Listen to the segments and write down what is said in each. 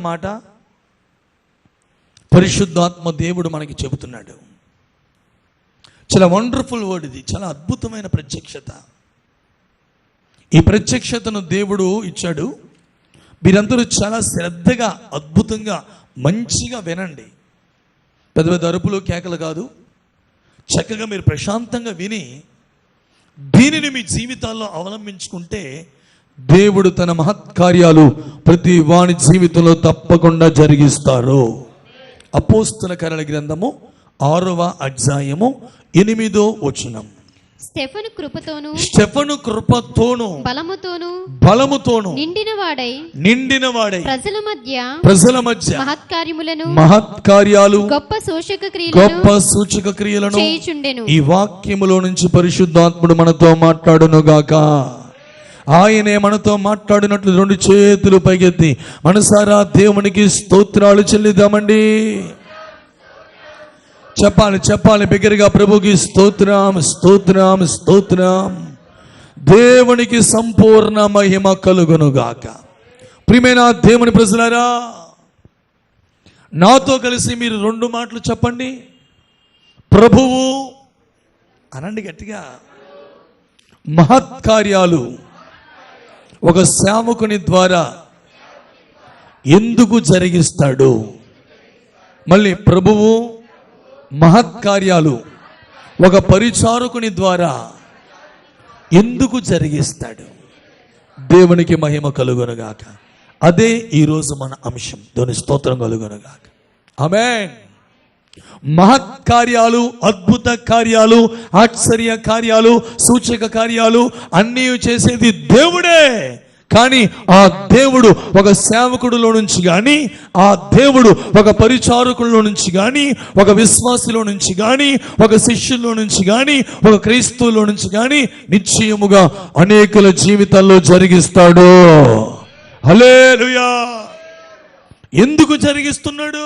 మాట పరిశుద్ధాత్మ దేవుడు మనకి చెబుతున్నాడు. చాలా వండర్ఫుల్ వర్డ్ ఇది, చాలా అద్భుతమైన ప్రత్యక్షత. ఈ ప్రత్యక్షతను దేవుడు ఇచ్చాడు. మీరందరూ చాలా శ్రద్ధగా, అద్భుతంగా, మంచిగా వినండి. పెద్ద పెద్ద అరుపులు, కేకలు కాదు. చక్కగా మీరు ప్రశాంతంగా విని దీనిని మీ జీవితాల్లో అవలంబించుకుంటే దేవుడు తన మహత్కార్యాలు ప్రతి వాని జీవితంలో తప్పకుండా జరిగిస్తారు. అపోస్తల కార్యాల గ్రంథము 6వ అధ్యాయము 8వ వచనం. స్టెఫను కృపతోను బలముతోను నిండినవాడై ప్రజల మధ్య మహత్కార్యాలు గొప్ప సూచక క్రియలను ఈ వాక్యములో నుంచి పరిశుద్ధాత్ముడు మనతో మాట్లాడును గాక. ఆయనే మనతో మాట్లాడినట్లు 2 చేతులు పైకెత్తి మనసారా దేవునికి స్తోత్రాలు చెల్లిద్దామండి. చెప్పాలి బిగ్గరగా, ప్రభుకి స్తోత్రం స్తోత్రం స్తోత్రం. దేవునికి సంపూర్ణ మహిమ కలుగునుగాక. ప్రియమైన దేవుని ప్రజలారా, నాతో కలిసి మీరు 2 మాటలు చెప్పండి. ప్రభువు అనండి గట్టిగా. మహత్కార్యాలు ఒక సేవకుని ద్వారా ఎందుకు జరిగిస్తాడు? మళ్ళీ ప్రభువు మహత్కార్యాలు ఒక పరిచారకుని ద్వారా ఎందుకు జరిగిస్తాడు? దేవునికి మహిమ కలుగునుగాక. అదే ఈరోజు మన అంశం. దేవుని స్తోత్రం కలుగునుగాక. ఆమేన్. మహత్కార్యాలు, అద్భుత కార్యాలు, ఆశ్చర్య కార్యాలు, సూచక కార్యాలు అన్నీ చేసేది దేవుడే. కానీ ఆ దేవుడు ఒక సేవకుడిలో నుంచి కానీ, ఆ దేవుడు ఒక పరిచారకుల్లో నుంచి కానీ, ఒక విశ్వాసిలో నుంచి కానీ, ఒక శిష్యుల్లో నుంచి కానీ, ఒక క్రైస్తవులో నుంచి కానీ నిశ్చయముగా అనేకుల జీవితాల్లో జరిగిస్తాడు. హల్లెలూయా. ఎందుకు జరిగిస్తున్నాడు?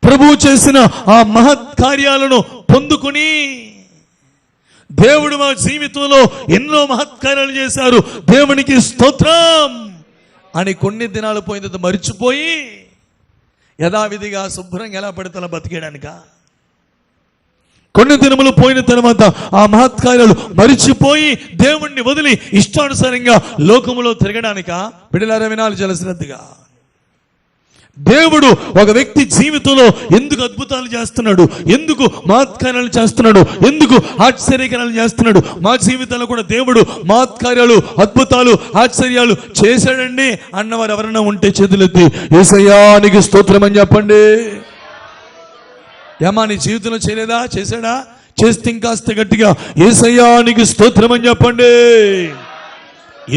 ప్రభువు చేసిన ఆ మహత్కార్యాలను పొందుకుని, దేవుడు మా జీవితంలో ఎన్నో మహత్కార్యాలు చేశారు, దేవునికి స్తోత్రం అని కొన్ని దినాలు పోయిన తర్వాత మరిచిపోయి యథావిధిగా శుభ్రంగా ఎలా పడితే అలా బతికేయడానిక? కొన్ని దినములు పోయిన తర్వాత ఆ మహత్కార్యాలు మరిచిపోయి దేవుణ్ణి వదిలి ఇష్టానుసారంగా లోకములో తిరగడానిక? బిడ్డలారా, వినాలి చాలా శ్రద్ధగా. దేవుడు ఒక వ్యక్తి జీవితంలో ఎందుకు అద్భుతాలు చేస్తున్నాడు, ఎందుకు మహత్కార్యాలు చేస్తున్నాడు, ఎందుకు ఆశ్చర్యకార్యాలు చేస్తున్నాడు? మా జీవితంలో కూడా దేవుడు మహత్కార్యాలు, అద్భుతాలు, ఆశ్చర్యాలు చేశాడండి అన్నవారు ఎవరైనా ఉంటే చేతులెత్తి యేసయ్యా నీకు స్తోత్రం అని చెప్పండి. ఏమా నీ జీవితంలో చేయలేదా? చేశాడా? చేస్తే ఇంకాస్త గట్టిగా యేసయ్యా నీకు స్తోత్రం అని చెప్పండి.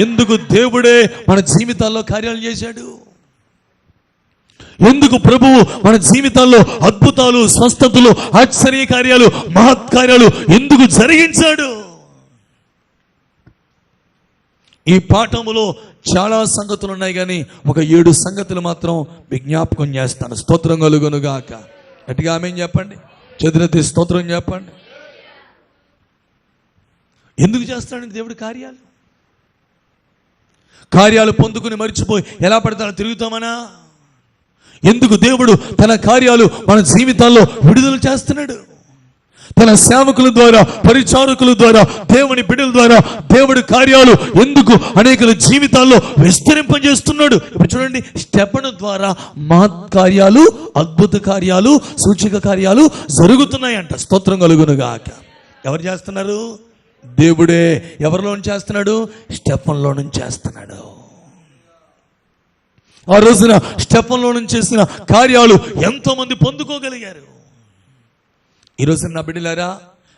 ఎందుకు దేవుడే మన జీవితాల్లో కార్యాలు చేశాడు? ఎందుకు ప్రభువు మన జీవితాల్లో అద్భుతాలు, స్వస్థతలు, ఆశ్చర్య కార్యాలు, మహత్కార్యాలు ఎందుకు జరిగించాడు? ఈ పాఠములో చాలా సంగతులు ఉన్నాయి, కానీ ఒక 7 సంగతులు మాత్రం విజ్ఞాపకం చేస్తాను. స్తోత్రం కలుగునుగాక. గట్టిగా ఆమేన్ చెప్పండి. చేతులెత్తి స్తోత్రం చెప్పండి. ఎందుకు చేస్తాడండి దేవుడు కార్యాలు పొందుకుని మర్చిపోయి ఎలా పడతాడో తిరుగుతామనా? ఎందుకు దేవుడు తన కార్యాలు మన జీవితాల్లో విడుదల చేస్తున్నాడు? తన సేవకుల ద్వారా, పరిచారకుల ద్వారా, దేవుని బిడ్డల ద్వారా దేవుడి కార్యాలు ఎందుకు అనేకుల జీవితాల్లో విస్తరింపజేస్తున్నాడు? ఇప్పుడు చూడండి, స్టెఫను ద్వారా మహత్కార్యాలు, అద్భుత కార్యాలు, సూచక కార్యాలు జరుగుతున్నాయంట. స్తోత్రం కలుగునుగాక. ఎవరు చేస్తున్నారు? దేవుడే. ఎవరిలో నుంచి చేస్తున్నాడు? స్టెఫన్లో నుంచి చేస్తున్నాడు. ఆ రోజున స్టెఫన్లో నుంచి చేసిన కార్యాలు ఎంతో మంది పొందుకోగలిగారు. ఈరోజు నా బిడ్డలారా,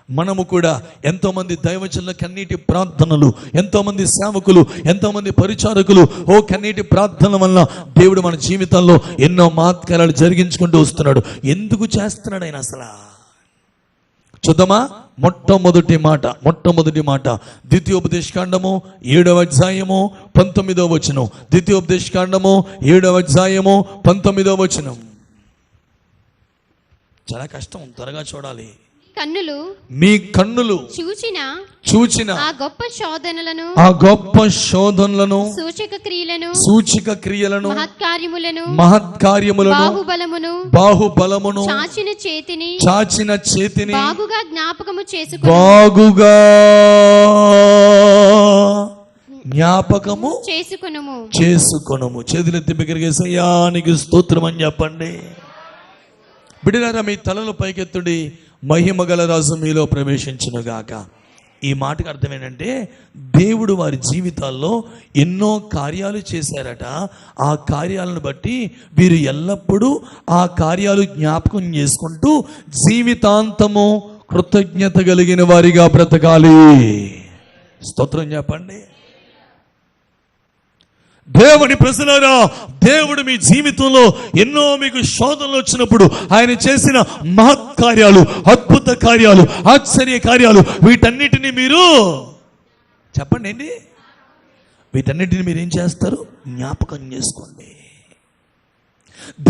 మనము కూడా ఎంతో మంది దైవజనుల కన్నీటి ప్రార్థనలు, ఎంతో మంది సేవకులు, ఎంతో మంది పరిచారకులు కన్నీటి ప్రార్థనల వల్ల దేవుడు మన జీవితంలో ఎన్నో మహత్కార్యాలు జరిగించుకుంటూ వస్తున్నాడు. ఎందుకు చేస్తున్నాడు ఆయన అసలు? చూద్దామా? మొట్టమొదటి మాట ద్వితీయోపదేశకాండము 7వ అధ్యాయము 19వ వచనం. ద్వితీయోపదేశకాండము 7వ అధ్యాయము 19వ వచనం. చాలా కష్టం, త్వరగా చూడాలి. కన్నులు చూచిన ఆ గొప్ప శోధనలను సూచక క్రియలను మహత్కార్యములను బాహుబలమును చాచిన చేతిని బాగుగా జ్ఞాపకము చేసుకొనుము. చేతులెత్తి బిగ్గరగేసయ్యానికి స్తోత్రం అని చెప్పండి. బిడ్డలారా, మీ తలలు పైకెత్తుడి, మహిమ గల రాజు మీలో ప్రవేశించునుగాక. ఈ మాటకు అర్థం ఏంటంటే, దేవుడు వారి జీవితాల్లో ఎన్నో కార్యాలు చేశారట. ఆ కార్యాలను బట్టి వీరు ఎల్లప్పుడూ ఆ కార్యాలు జ్ఞాపకం చేసుకుంటూ జీవితాంతము కృతజ్ఞత కలిగిన వారిగా బ్రతకాలి. స్తోత్రం చెప్పండి. దేవుని ప్రజలారా, దేవుడు మీ జీవితంలో ఎన్నో మీకు శోధనలు వచ్చినప్పుడు ఆయన చేసిన మహత్కార్యాలు, అద్భుత కార్యాలు, ఆశ్చర్య కార్యాలు, వీటన్నిటిని మీరు చెప్పండి ఏంటి, వీటన్నిటిని మీరు ఏం చేస్తారు? జ్ఞాపకం చేసుకోండి.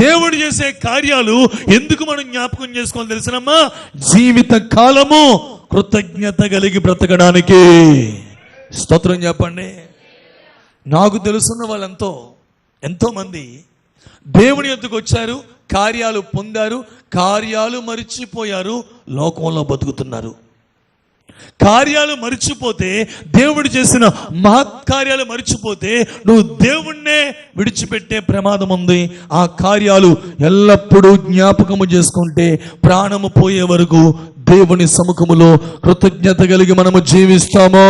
దేవుడు చేసే కార్యాలు ఎందుకు మనం జ్ఞాపకం చేసుకోవాలి తెలుసునమ్మా? జీవిత కాలము కృతజ్ఞత కలిగి బ్రతకడానికి. స్తోత్రం చెప్పండి. నాకు తెలుసున్న ఎంతో మంది దేవుని యొద్దకు వచ్చారు, కార్యాలు పొందారు, కార్యాలు మరిచిపోయారు, లోకంలో బతుకుతున్నారు. కార్యాలు మరిచిపోతే, దేవుడు చేసిన మహత్కార్యాలు మరిచిపోతే నువ్వు దేవుణ్ణే విడిచిపెట్టే ప్రమాదం ఉంది. ఆ కార్యాలు ఎల్లప్పుడూ జ్ఞాపకము చేసుకుంటే ప్రాణము పోయే వరకు దేవుని సముఖములో కృతజ్ఞత కలిగి మనము జీవిస్తాము.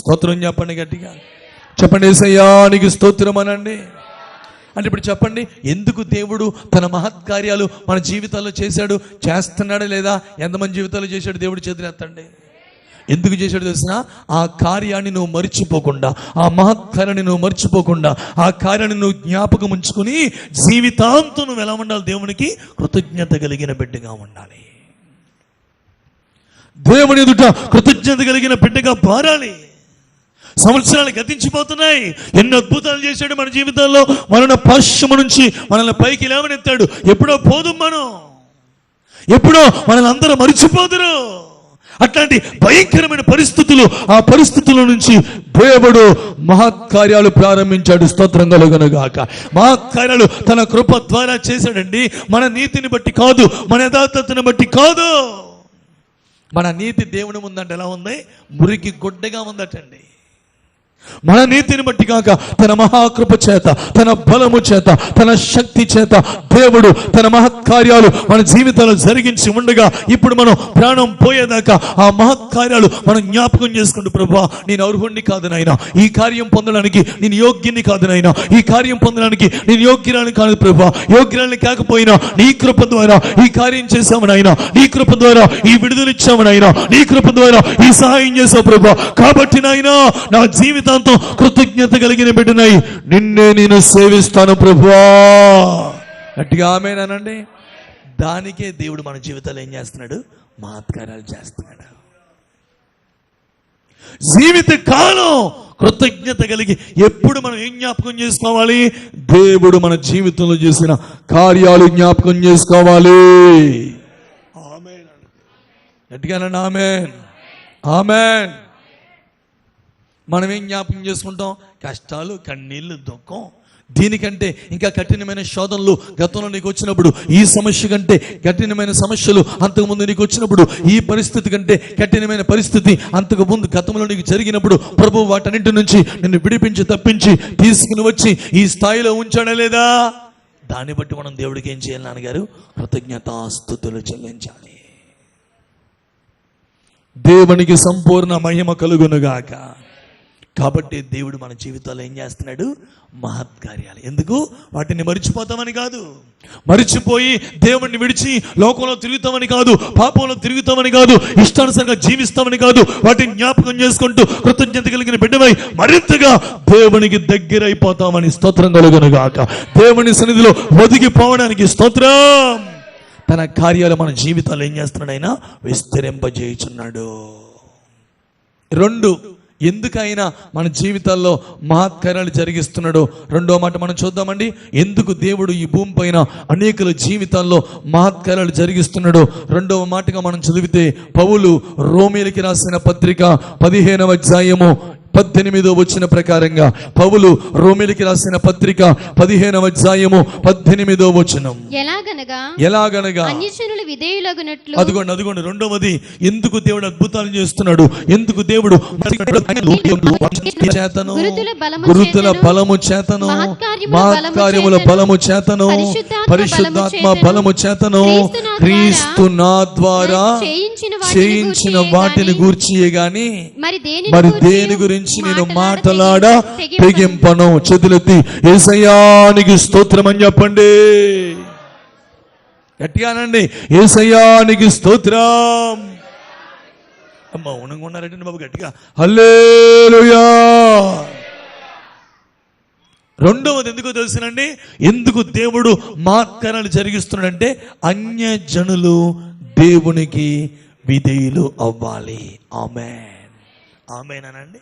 స్తోత్రం చెప్పండి, గట్టిగా చెప్పండి. యేసయ్యానికి స్తోత్రం అనండి. అంటే ఇప్పుడు చెప్పండి, ఎందుకు దేవుడు తన మహత్కార్యాలు మన జీవితాల్లో చేస్తున్నాడా లేదా? ఎంతమంది జీవితాల్లో చేశాడు? దేవుడు చేతులు ఎత్తండి. ఎందుకు చేశాడు తెలిసిన? ఆ కార్యాన్ని నువ్వు మర్చిపోకుండా, ఆ మహత్కార్యాన్ని నువ్వు మర్చిపోకుండా, ఆ కార్యాన్ని నువ్వు జ్ఞాపకం ఉంచుకుని జీవితాంతం నువ్వు ఎలా ఉండాలి? దేవునికి కృతజ్ఞత కలిగిన బిడ్డగా ఉండాలి. దేవుని ఎదుట కృతజ్ఞత కలిగిన బిడ్డగా మారాలి. సంవత్సరాలు గతించిపోతున్నాయి. ఎన్ని అద్భుతాలు చేశాడు మన జీవితాల్లో. మన పాశ్యము నుంచి మనల్ని పైకి లేవనెత్తాడు. ఎప్పుడో పోదు మనం, ఎప్పుడో మనల్ని అందరూ మరిచిపోదురు. అట్లాంటి భయంకరమైన పరిస్థితులు, ఆ పరిస్థితుల నుంచి దేవుడు మహత్కార్యాలు ప్రారంభించాడు. స్తోత్రం కలుగునుగాక. మహత్కార్యాలు తన కృప ద్వారా చేశాడండి. మన నీతిని బట్టి కాదు, మన యథార్థతను బట్టి కాదు. మన నీతి దేవుని ముందంటే ఎలా ఉంది? మురికి గుడ్డగా ఉందటండి. మన నీతిని బట్టి కాక తన మహాకృప చేత, తన బలము చేత, తన శక్తి చేత దేవుడు తన మహత్కార్యాలు మన జీవితాలు జరిగించి ఉండగా ఇప్పుడు మనం ప్రాణం పోయేదాకా ఆ మహత్కార్యాలు మనం జ్ఞాపకం చేసుకుంటూ, ప్రభువా నేను అర్హుణ్ణి కాదు నాయనా, ఈ కార్యం పొందడానికి నేను యోగ్యుని కాదు నాయనా, ఈ కార్యం పొందడానికి నేను యోగ్యురాలని కాదు ప్రభువా, యోగ్యురాలని కాకపోయినా నీ కృప ద్వారా ఈ కార్యం చేశాము నాయనా, నీ కృప ద్వారా ఈ విడుదలిచ్చాము నాయనా, నీ కృప ద్వారా ఈ సహాయం చేశావు ప్రభువా. కాబట్టి నాయనా నా జీవితాంతం కృతజ్ఞత కలిగిన బిడ్డనై నిన్నే నేను సేవిస్తాను ప్రభువా. గట్టిగా ఆమేనండి. దానికే దేవుడు మన జీవితాలు ఏం చేస్తున్నాడు? మహత్కార్యాలు చేస్తున్నాడు. జీవిత కాలం కృతజ్ఞత కలిగి ఎప్పుడు మనం ఏం జ్ఞాపకం చేసుకోవాలి? దేవుడు మన జీవితంలో చేసిన కార్యాలు జ్ఞాపకం చేసుకోవాలి. ఆమేన్. గట్టిగానండి ఆమేన్. ఆమేన్. మనం ఏం జ్ఞాపకం చేసుకుంటాం? కష్టాలు, కన్నీళ్ళు, దుఃఖం. దీనికంటే ఇంకా కఠినమైన శోధనలు గతంలో నీకు వచ్చినప్పుడు, ఈ సమస్య కంటే కఠినమైన సమస్యలు అంతకుముందు నీకు వచ్చినప్పుడు, ఈ పరిస్థితి కంటే కఠినమైన పరిస్థితి అంతకుముందు గతంలో నీకు జరిగినప్పుడు ప్రభువు వాటన్నింటి నుంచి నిన్ను విడిపించి తప్పించి తీసుకుని వచ్చి ఈ స్థాయిలో ఉంచాడా లేదా? దాన్ని బట్టి మనం దేవుడికి ఏం చేయాలి నాన్నగారు? కృతజ్ఞతాస్తుతులు చెల్లించాలి. దేవునికి సంపూర్ణ మహిమ కలుగునుగాక. కాబట్టి దేవుడు మన జీవితాల్లో ఏం చేస్తున్నాడు? మహత్కార్యాలు. ఎందుకు? వాటిని మరిచిపోతామని కాదు, మరిచిపోయి దేవుణ్ణి విడిచి లోకంలో తిరుగుతామని కాదు, పాపంలో తిరుగుతామని కాదు, ఇష్టానుసారంగా జీవిస్తామని కాదు. వాటిని జ్ఞాపకం చేసుకుంటూ కృతజ్ఞత కలిగిన బిడ్డమై మరింతగా దేవునికి దగ్గర అయిపోతామని స్తోత్రం కలుగునుగాక. దేవుని సన్నిధిలో ఒదిగిపోవడానికి స్తోత్రం. తన కార్యాలు మన జీవితాలు ఏం చేస్తున్నాడు? ఆయన విస్తరింపజేయుచున్నాడు. 2 ఎందుకైనా మన జీవితాల్లో మహత్కార్యాలు జరిగిస్తున్నాడో రెండో మాట మనం చూద్దామండి. ఎందుకు దేవుడు ఈ భూమి పైన అనేకుల జీవితాల్లో మహత్కార్యాలు జరిగిస్తున్నాడో రెండవ మాటగా మనం చదివితే, పౌలు రోమీయులకి రాసిన పత్రిక 15వ అధ్యాయము 18వ వచనం ప్రకారంగా, పౌలు రోమీయులకి రాసిన పత్రిక 15వ అధ్యాయము 18వ వచనం, ఎలాగనగా అన్యజనులు విధేయులగునట్లు. అదిగోండి రెండవది, ఎందుకు దేవుడు అద్భుతాలు చేస్తున్నాడు, ఎందుకు దేవుడు చేతను, గురుతుల బలము చేతను, మహత్కార్యముల బలము చేతను, పరిశుద్ధాత్మ బలము చేతను, క్రీస్తు నా ద్వారా చేయించిన వాటిని గూర్చియే గాని మరి దేని గురించి నేను మాట్లాడ తెగింపను. చేతులెత్తి యేసయ్యానికి స్తోత్రం అని చెప్పండి. గట్టిగానండి, యేసయ్యానికి స్తోత్రం. అమ్మ ఉనంగా ఉన్నారంటే బాబు, గట్టిగా హల్లెలూయా. రెండవది ఎందుకో తెలుసునండి, ఎందుకు దేవుడు మహత్కార్యాలు జరిగిస్తున్నాడంటే అన్యజనులు దేవునికి విధేయులు అవ్వాలి. ఆమేన్, ఆమేన్ అనండి.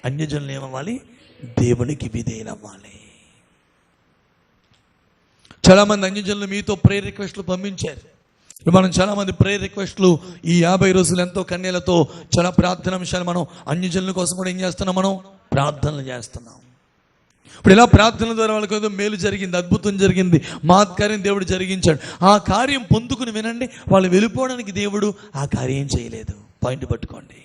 అన్యజనులు ఏమవ్వాలి? దేవునికి విధేయులు అవ్వాలి. చాలా మంది అన్యజనులు మీతో ప్రేయర్ రిక్వెస్ట్లు పంపించారు. మనం చాలా మంది ప్రేయర్ రిక్వెస్ట్లు ఈ 50 రోజులు ఎంతో కన్యలతో చాలా ప్రార్థన అంశాలు మనం అన్యజనుల కోసం కూడా ఏం చేస్తున్నాం? మనం ప్రార్థనలు చేస్తున్నాం. ఇప్పుడు ఇలా ప్రార్థనల ద్వారా వాళ్ళకి ఏదో మేలు జరిగింది, అద్భుతం జరిగింది, మహత్కార్యం దేవుడు జరిగించాడు. ఆ కార్యం పొందుకుని వినండి, వాళ్ళు వెళ్ళిపోవడానికి దేవుడు ఆ కార్యం చేయలేదు. పాయింట్ పట్టుకోండి.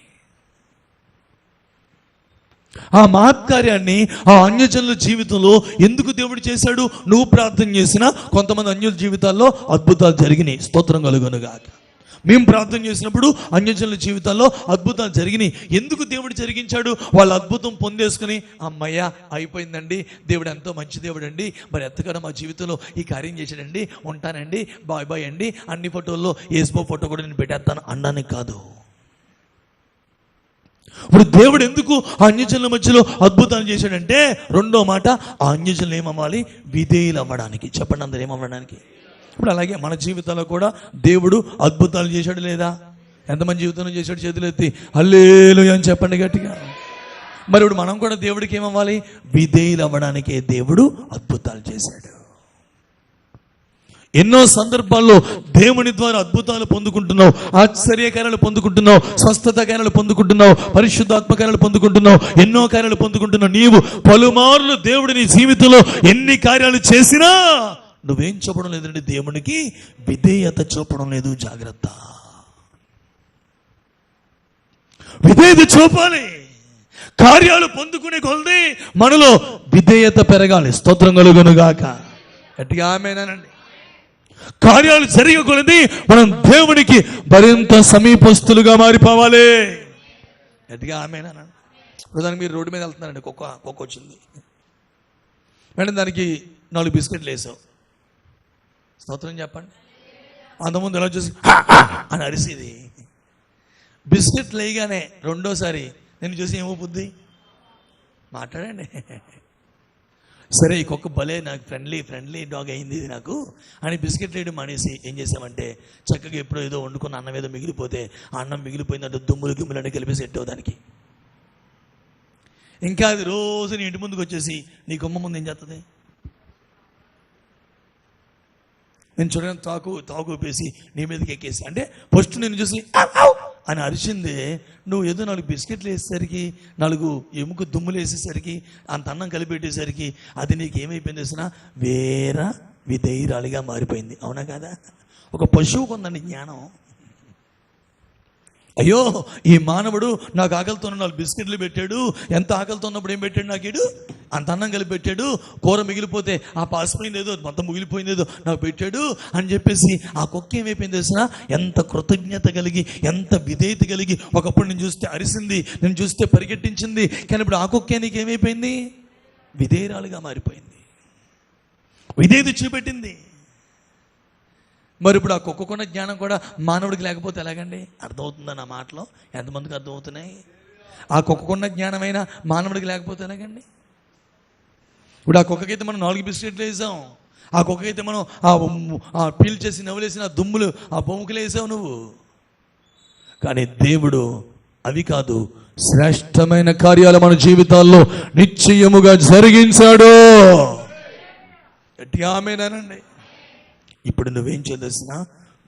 ఆ మహత్కార్యాన్ని ఆ అన్యజనుల జీవితంలో ఎందుకు దేవుడు చేశాడు? నువ్వు ప్రార్థన చేసినా కొంతమంది అన్యుల జీవితాల్లో అద్భుతాలు జరిగినాయి. స్తోత్రం కలుగునుగాక. మేము ప్రార్థన చేసినప్పుడు అన్యజనుల జీవితాల్లో అద్భుతాలు జరిగినాయి. ఎందుకు దేవుడు జరిగించాడు? వాళ్ళు అద్భుతం పొందేసుకుని అమ్మయ్య అయిపోయిందండి, దేవుడు ఎంతో మంచి దేవుడు అండి, మరి ఎంతగానో మా జీవితంలో ఈ కార్యం చేశాడండి, ఉంటానండి, బాయ్ బాయ్ అండి, అన్ని ఫోటోల్లో యేసుబో ఫోటో కూడా నేను పెట్టేస్తాను అన్నానికి కాదు. ఇప్పుడు దేవుడు ఎందుకు ఆ అన్యజనుల మధ్యలో అద్భుతాలు చేశాడంటే రెండో మాట, ఆ అన్యజనులు ఏమవ్వాలి? విధేయులు అవ్వడానికి. చెప్పండి అందరు ఏమవ్వడానికి. ఇప్పుడు అలాగే మన జీవితంలో కూడా దేవుడు అద్భుతాలు చేశాడు లేదా? ఎంతమంది జీవితంలో చేశాడు? చేతులు ఎత్తి హల్లెలూయా అని చెప్పండి గట్టిగా. మరి ఇప్పుడు మనం కూడా దేవుడికి ఏమవ్వాలి? విధేయులు అవ్వడానికే దేవుడు అద్భుతాలు చేశాడు. ఎన్నో సందర్భాల్లో దేవుని ద్వారా అద్భుతాలు పొందుకుంటున్నావు, ఆశ్చర్యకార్యాలు పొందుకుంటున్నావు, స్వస్థత కార్యాలు పొందుకుంటున్నావు, పరిశుద్ధాత్మ కార్యాలు పొందుకుంటున్నావు, ఎన్నో కార్యాలు పొందుకుంటున్నావు. నీవు పలుమార్లు దేవుడిని జీవితంలో ఎన్ని కార్యాలు చేసినా నువ్వేం చూపడం లేదండి? దేవునికి విధేయత చూపడం లేదు. జాగ్రత్త, విధేయత చూపాలి. కార్యాలు పొందుకునే కొలది మనలో విధేయత పెరగాలి. స్తోత్రం కలుగునుగాక. గట్టిగా ఆమేనండి. కార్యాలు జరగకూడదు, మనం దేవునికి మరింత సమీపస్తులుగా మారిపోవాలి. గట్టిగా ఆమేనండి. దానికి మీరు రోడ్డు మీద వెళ్తున్నారండి, కుక్క వచ్చింది, వెంటనే దానికి 4 బిస్కెట్లు వేసావు. స్తోత్రం చెప్పండి. అంతకుముందు ఎలా చూసి అని అరిసేది. బిస్కెట్లు వేయగానే రెండోసారి నేను చూసి ఏమో బుద్ధి మాట్లాడండి. సరే ఈ కుక్క భలే నాకు ఫ్రెండ్లీ డాగ్ అయింది ఇది నాకు అని బిస్కెట్ వేయడం మానేసి ఏం చేసామంటే, చక్కగా ఎప్పుడో ఏదో వండుకున్న అన్నం ఏదో మిగిలిపోతే ఆ అన్నం మిగిలిపోయిందంటే దుమ్ములు అన్నీ కలిపి సెట్ దానికి. ఇంకా అది రోజు నీ ఇంటి ముందుకు వచ్చేసి నీ కొమ్మ ముందు ఏం చేస్తుంది? నేను చూడడానికి తాకు ఊపేసి నీ మీదకి ఎక్కేసి, అంటే ఫస్ట్ నేను చూసి అని అరిచింది. నువ్వు ఏదో 4 బిస్కెట్లు వేసేసరికి, 4 ఎముక దుమ్ములు వేసేసరికి, అంత అన్నం కలిపెట్టేసరికి అది నీకు ఏమైపోయింది తెలిసిన? వేరే విధేయురాలిగా మారిపోయింది. అవునా కదా? ఒక పశువుకు ఉందండి జ్ఞానం. అయ్యో ఈ మానవుడు నాకు ఆకలితో 4 బిస్కెట్లు పెట్టాడు, ఎంత ఆకలితో ఉన్నప్పుడు ఏం పెట్టాడు నాకేడు? అంత అన్నం కలిపి పెట్టాడు, కూర మిగిలిపోతే ఆ పాసిపోయిందేదో మొత్తం మిగిలిపోయిందేదో నాకు పెట్టాడు అని చెప్పేసి ఆ కుక్క ఏమైపోయింది తెలిసిన? ఎంత కృతజ్ఞత కలిగి, ఎంత విధేయత కలిగి, ఒకప్పుడు నేను చూస్తే అరిసింది, నేను చూస్తే పరిగెట్టించింది, కానీ ఇప్పుడు ఆ కుక్కే నీకు ఏమైపోయింది? విధేయురాలుగా మారిపోయింది, విధేయత చూపెట్టింది. మరి ఇప్పుడు ఆ కుక్కకున్న జ్ఞానం కూడా మానవుడికి లేకపోతే ఎలాగండి? అర్థమవుతుందా నా మాటలో? ఎంతమందికి అర్థమవుతున్నాయి? ఆ కుక్కకున్న జ్ఞానమైనా మానవుడికి లేకపోతే ఎలాగండి? ఇప్పుడు ఆ కుక్కకైతే మనం 4 బిస్కెట్లు వేసాం, ఆ కుక్కకైతే మనం ఆ పీల్ చేసి నవ్వులేసిన ఆ దుమ్ములు ఆ బొమ్మకులు వేసావు నువ్వు. కానీ దేవుడు అవి కాదు, శ్రేష్టమైన కార్యాలు మన జీవితాల్లో నిశ్చయముగా జరిగించాడు. గట్టిగా ఆమేనండి. ఇప్పుడు నువ్వేం చేయాల్సిన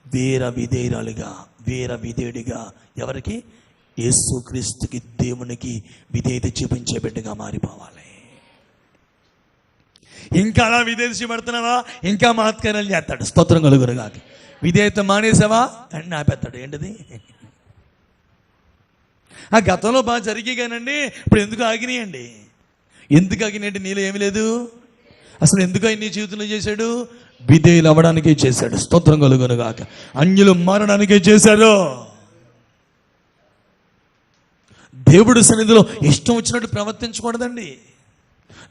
వీర విధేయురాలుగా, వీర విధేయుడిగా, ఎవరికి? యేసుక్రీస్తుకి, దేవునికి విధేయత చూపించే బిడ్డగా మారిపోవాలి. ఇంకా అలా విదేశపడుతున్నావా? ఇంకా మహత్కార్యాలు చేస్తాడు. స్తోత్రం కలుగునుగా. విధేయత మానేసావా? అని ఆపేస్తాడు. ఏంటిది? ఆ గతంలో బాగా జరిగానండి, ఇప్పుడు ఎందుకు ఆగినాయండి? ఎందుకు ఆగినాయంటే నీలో ఏమీ లేదు. అసలు ఎందుకు ఆయన నీ జీవితంలో చేశాడు? విధేయులు అవ్వడానికే చేశాడు. స్తోత్రం కలుగునుగాక. అన్యులు మారడానికే చేశారు. దేవుడు సన్నిధిలో ఇష్టం వచ్చినట్టు ప్రవర్తించకూడదండి.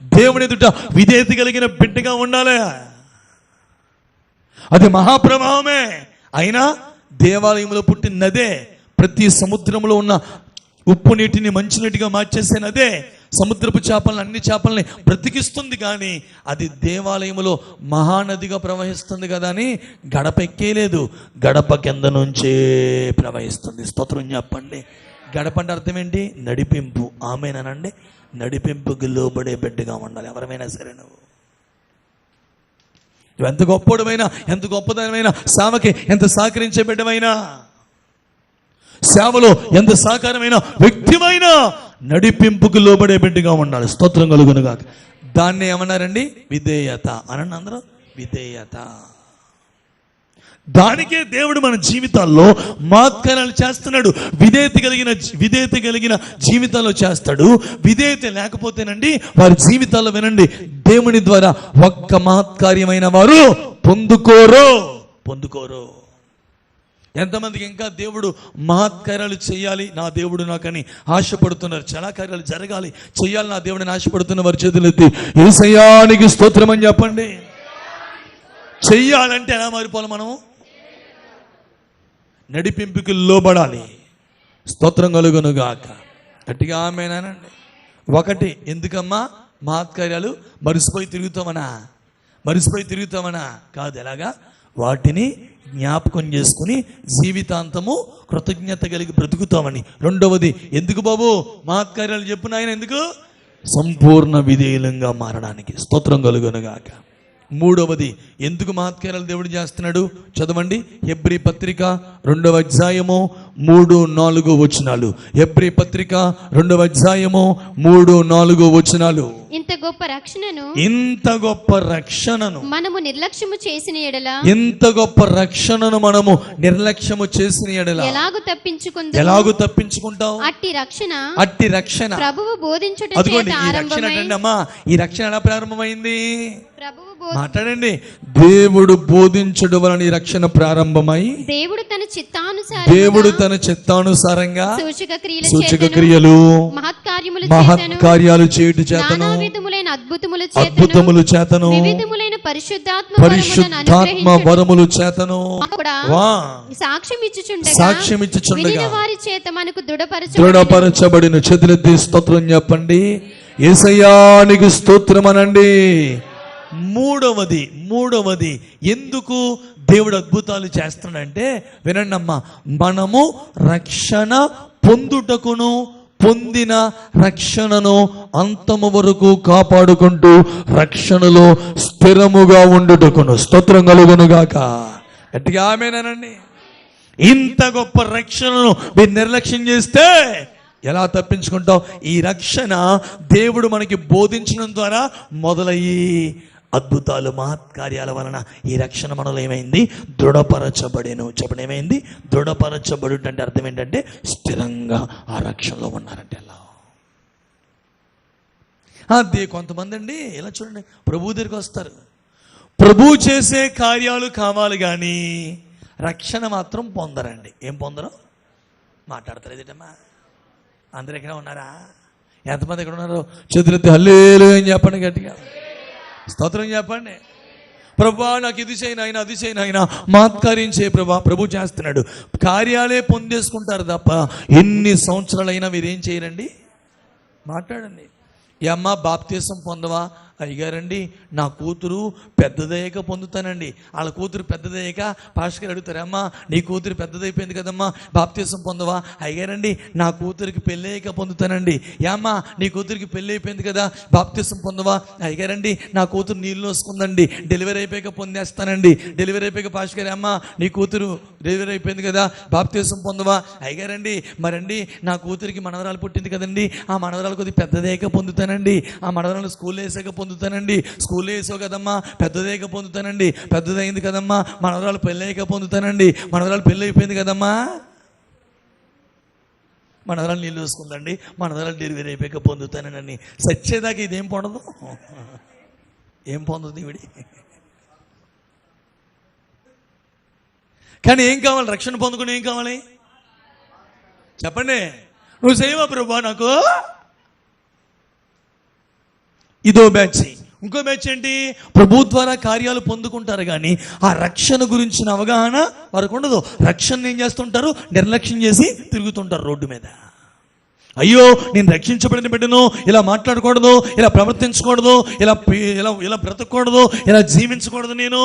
దేవుని ఎదుట విధేయత కలిగిన బిడ్డగా ఉండాలి. అది మహాప్రభావమే. అయినా దేవాలయంలో పుట్టిన నదే ప్రతి సముద్రంలో ఉన్న ఉప్పు నీటిని మంచినీటిగా మార్చేసే నదే సముద్రపు చేపలను, అన్ని చేపల్ని బ్రతికిస్తుంది. కానీ అది దేవాలయంలో మహానదిగా ప్రవహిస్తుంది కదా అని గడప ఎక్కేలేదు, గడప కింద నుంచే ప్రవహిస్తుంది. స్తోత్రం చెప్పండి. గడప అంటే అర్థం ఏంటి? నడిపింపు. ఆమేనండి. నడిపింపుకి లోబడే బిడ్డగా ఉండాలి ఎవరైనా సరే. నువ్వు ఎంత గొప్పడమైనా, ఎంత గొప్పదనమైనా, సేవకి ఎంత సహకరించే బిడ్డమైనా, సేవలో ఎంత సహకారమైన వ్యక్తిమైనా నడిపింపుకు లోబడే బిడ్డగా ఉండాలి. స్తోత్రం కలుగునుగా. దాన్ని ఏమన్నారండి? విధేయత అనండి అందరూ. విధేయత. దానికే దేవుడు మన జీవితాల్లో మహత్కార్యాలు చేస్తున్నాడు. విధేయత కలిగిన జీవితాల్లో చేస్తాడు. విధేయత లేకపోతేనండి వారి జీవితాల్లో వినండి, దేవుని ద్వారా ఒక్క మహత్కార్యమైన వారు పొందుకోరు. ఎంతమందికి ఇంకా దేవుడు మహత్కార్యాలు చేయాలి, నా దేవుడు నాకని ఆశపడుతున్నారు. చాలా కార్యాలు జరగాలి, చేయాలి నా దేవుడిని ఆశపడుతున్న వారి చేతులెత్తి యేసయ్యానికి స్తోత్రం అని చెప్పండి. చెయ్యాలంటే ఎలా మారిపోవాలి? మనం నడిపింపుకి లోబడాలి. స్తోత్రం కలుగునుగాక. గట్టిగా ఆమేనండి. ఒకటి, ఎందుకమ్మా మహత్కార్యాలు? మరిసిపోయి తిరుగుతామనా కాదు. ఎలాగా? వాటిని జ్ఞాపకం చేసుకుని జీవితాంతము కృతజ్ఞత కలిగి బ్రతుకుతామని. రెండవది, ఎందుకు బాబు మహత్కార్యాలు చెప్పు నాయన? ఎందుకు? సంపూర్ణ విధేయులంగా మారడానికి. స్తోత్రం కలుగునుగాక. మూడవది, ఎందుకు మహత్కార్యాలు దేవుడు చేస్తున్నాడు? చదవండి. హెబ్రీ పత్రిక 2వ అధ్యాయము 3-4 వచనాలు. హెబ్రీ పత్రిక 2వ అధ్యాయము 3-4 వచనాలు. ఇంత గొప్ప రక్షణను మనము నిర్లక్ష్యము చేసిన ఎడల, ఎలాగు తప్పించుకుంటావు? అట్టి రక్షణ ప్రభువు బోధించుట చేత ఆరంభమై. ఈ రక్షణ ఎలా ప్రారంభమైంది? మాట్లాడండి. దేవుడు బోధించడం వలన ఈ రక్షణ ప్రారంభమై దేవుడు తన చిత్తానుసారంగా సూచక క్రియలు మహత్కార్యాలు చేయుట చేతను, అద్భుతములు చేతను, పరిశుద్ధాత్మ వరములు చేతను సాక్ష్యం ఇచ్చుచుండగా దృఢపరచబడిన. చేతులెత్తి స్తోత్రం చెప్పండి. యేసయ్యానికి స్తోత్రం అనండి. మూడవది ఎందుకు దేవుడు అద్భుతాలు చేస్తున్నాడంటే, వినండి అమ్మా, మనము రక్షణ పొందుటకును, పొందిన రక్షణను అంతము వరకు కాపాడుకుంటూ రక్షణలో స్థిరముగా ఉండుటకును. స్తోత్రం కలుగునుగాక. గట్టిగా ఆమేనండి. ఇంత గొప్ప రక్షణను మీరు నిర్లక్ష్యం చేస్తే ఎలా తప్పించుకుంటావు? ఈ రక్షణ దేవుడు మనకి బోధించడం ద్వారా మొదలయ్యి అద్భుతాలు మహత్కార్యాల వలన ఈ రక్షణ మనలో ఏమైంది? దృఢపరచబడేను. చెప్పడం ఏమైంది? దృఢపరచబడుట అంటే అర్థం ఏంటంటే స్థిరంగా ఆ రక్షణలో ఉన్నారంటే. ఎలా అదే కొంతమంది అండి ఇలా చూడండి, ప్రభు దగ్గరికి వస్తారు, ప్రభు చేసే కార్యాలు కావాలి కానీ రక్షణ మాత్రం పొందరండి. ఏం పొందరు? మాట్లాడతారు ఏదమ్మా? అందరు ఎక్కడ ఉన్నారా? ఎంతమంది ఎక్కడ ఉన్నారు? చేతులెత్తి హల్లెలూయా అని చెప్పండి గట్టిగా. స్తోత్రం చెప్పండి. ప్రభా నాకు ఇది చేయను ఆయన, అది చేయను ఆయన, మహత్కార్యం చేయ ప్రభా. ప్రభు చేస్తున్నాడు. కార్యాలే పొందేసుకుంటారు తప్ప ఎన్ని సంవత్సరాలైనా మీరేం చేయరండి. మాట్లాడండి. ఈ అమ్మ బాప్తీసం పొందవా? అయ్యగారండి నా కూతురు పెద్దదయ్యాక పొందుతానండి. వాళ్ళ కూతురు పెద్దదయ్యాక పాస్టర్ గారు అడుగుతారు, అమ్మా నీ కూతురు పెద్దదైపోయింది కదమ్మా బాప్తిసం పొందవా? అయ్యగారండి నా కూతురికి పెళ్ళి అయ్యాక పొందుతానండి. ఏమ్మా నీ కూతురికి పెళ్ళి అయిపోయింది కదా బాప్తిసం పొందవా? అయ్యగారండి నా కూతురు నీళ్ళు వస్తుందండి డెలివరీ అయిపోయాక పొందేస్తానండి. డెలివరీ అయిపోయాక పాస్టర్ గారు, అమ్మా నీ కూతురు డెలివరీ అయిపోయింది కదా బాప్తిసం పొందవా? అయ్యగారండి మరండి నా కూతురికి మనవరాలు పుట్టింది కదండి, ఆ మనవరాలు కొద్దిగా పెద్దదయ్యాక పొందుతానండి. ఆ మనవరాలు స్కూల్లో వేసాక పొందుతానండి. స్కూల్లో వేసావు కదమ్మా పెద్దదయ్యాక పొందుతానండి. పెద్దదైంది కదమ్మా మనవరాలు పెళ్ళి అయ్యాక పొందుతానండి. మనవరాలు పెళ్ళి అయిపోయింది కదమ్మా మనవరాలు నీళ్ళు వేసుకుందండి. మనవరాలు డెలివరీ అయిపోయాక పొందుతానండి. సచ్చేదాకా ఇదేం పొందదు, ఏం పొందదు ఇవిడి. కానీ ఏం కావాలి? రక్షణ పొందుకుని ఏం కావాలి చెప్పండి? నువ్వు చేయవా ప్రభా నాకు? ఇదో బ్యాచ్. ఇంకో బ్యాచ్ ఏంటి? ప్రభు ద్వారా కార్యాలు పొందుకుంటారు కానీ ఆ రక్షణ గురించిన అవగాహన వారికి ఉండదు. రక్షణ ఏం చేస్తుంటారు? నిర్లక్ష్యం చేసి తిరుగుతుంటారు రోడ్డు మీద. అయ్యో నేను రక్షించబడిన బిడ్డను ఇలా మాట్లాడకూడదు, ఇలా ప్రవర్తించకూడదు, ఇలా ఇలా ఇలా బ్రతకూడదు, ఇలా జీవించకూడదు. నేను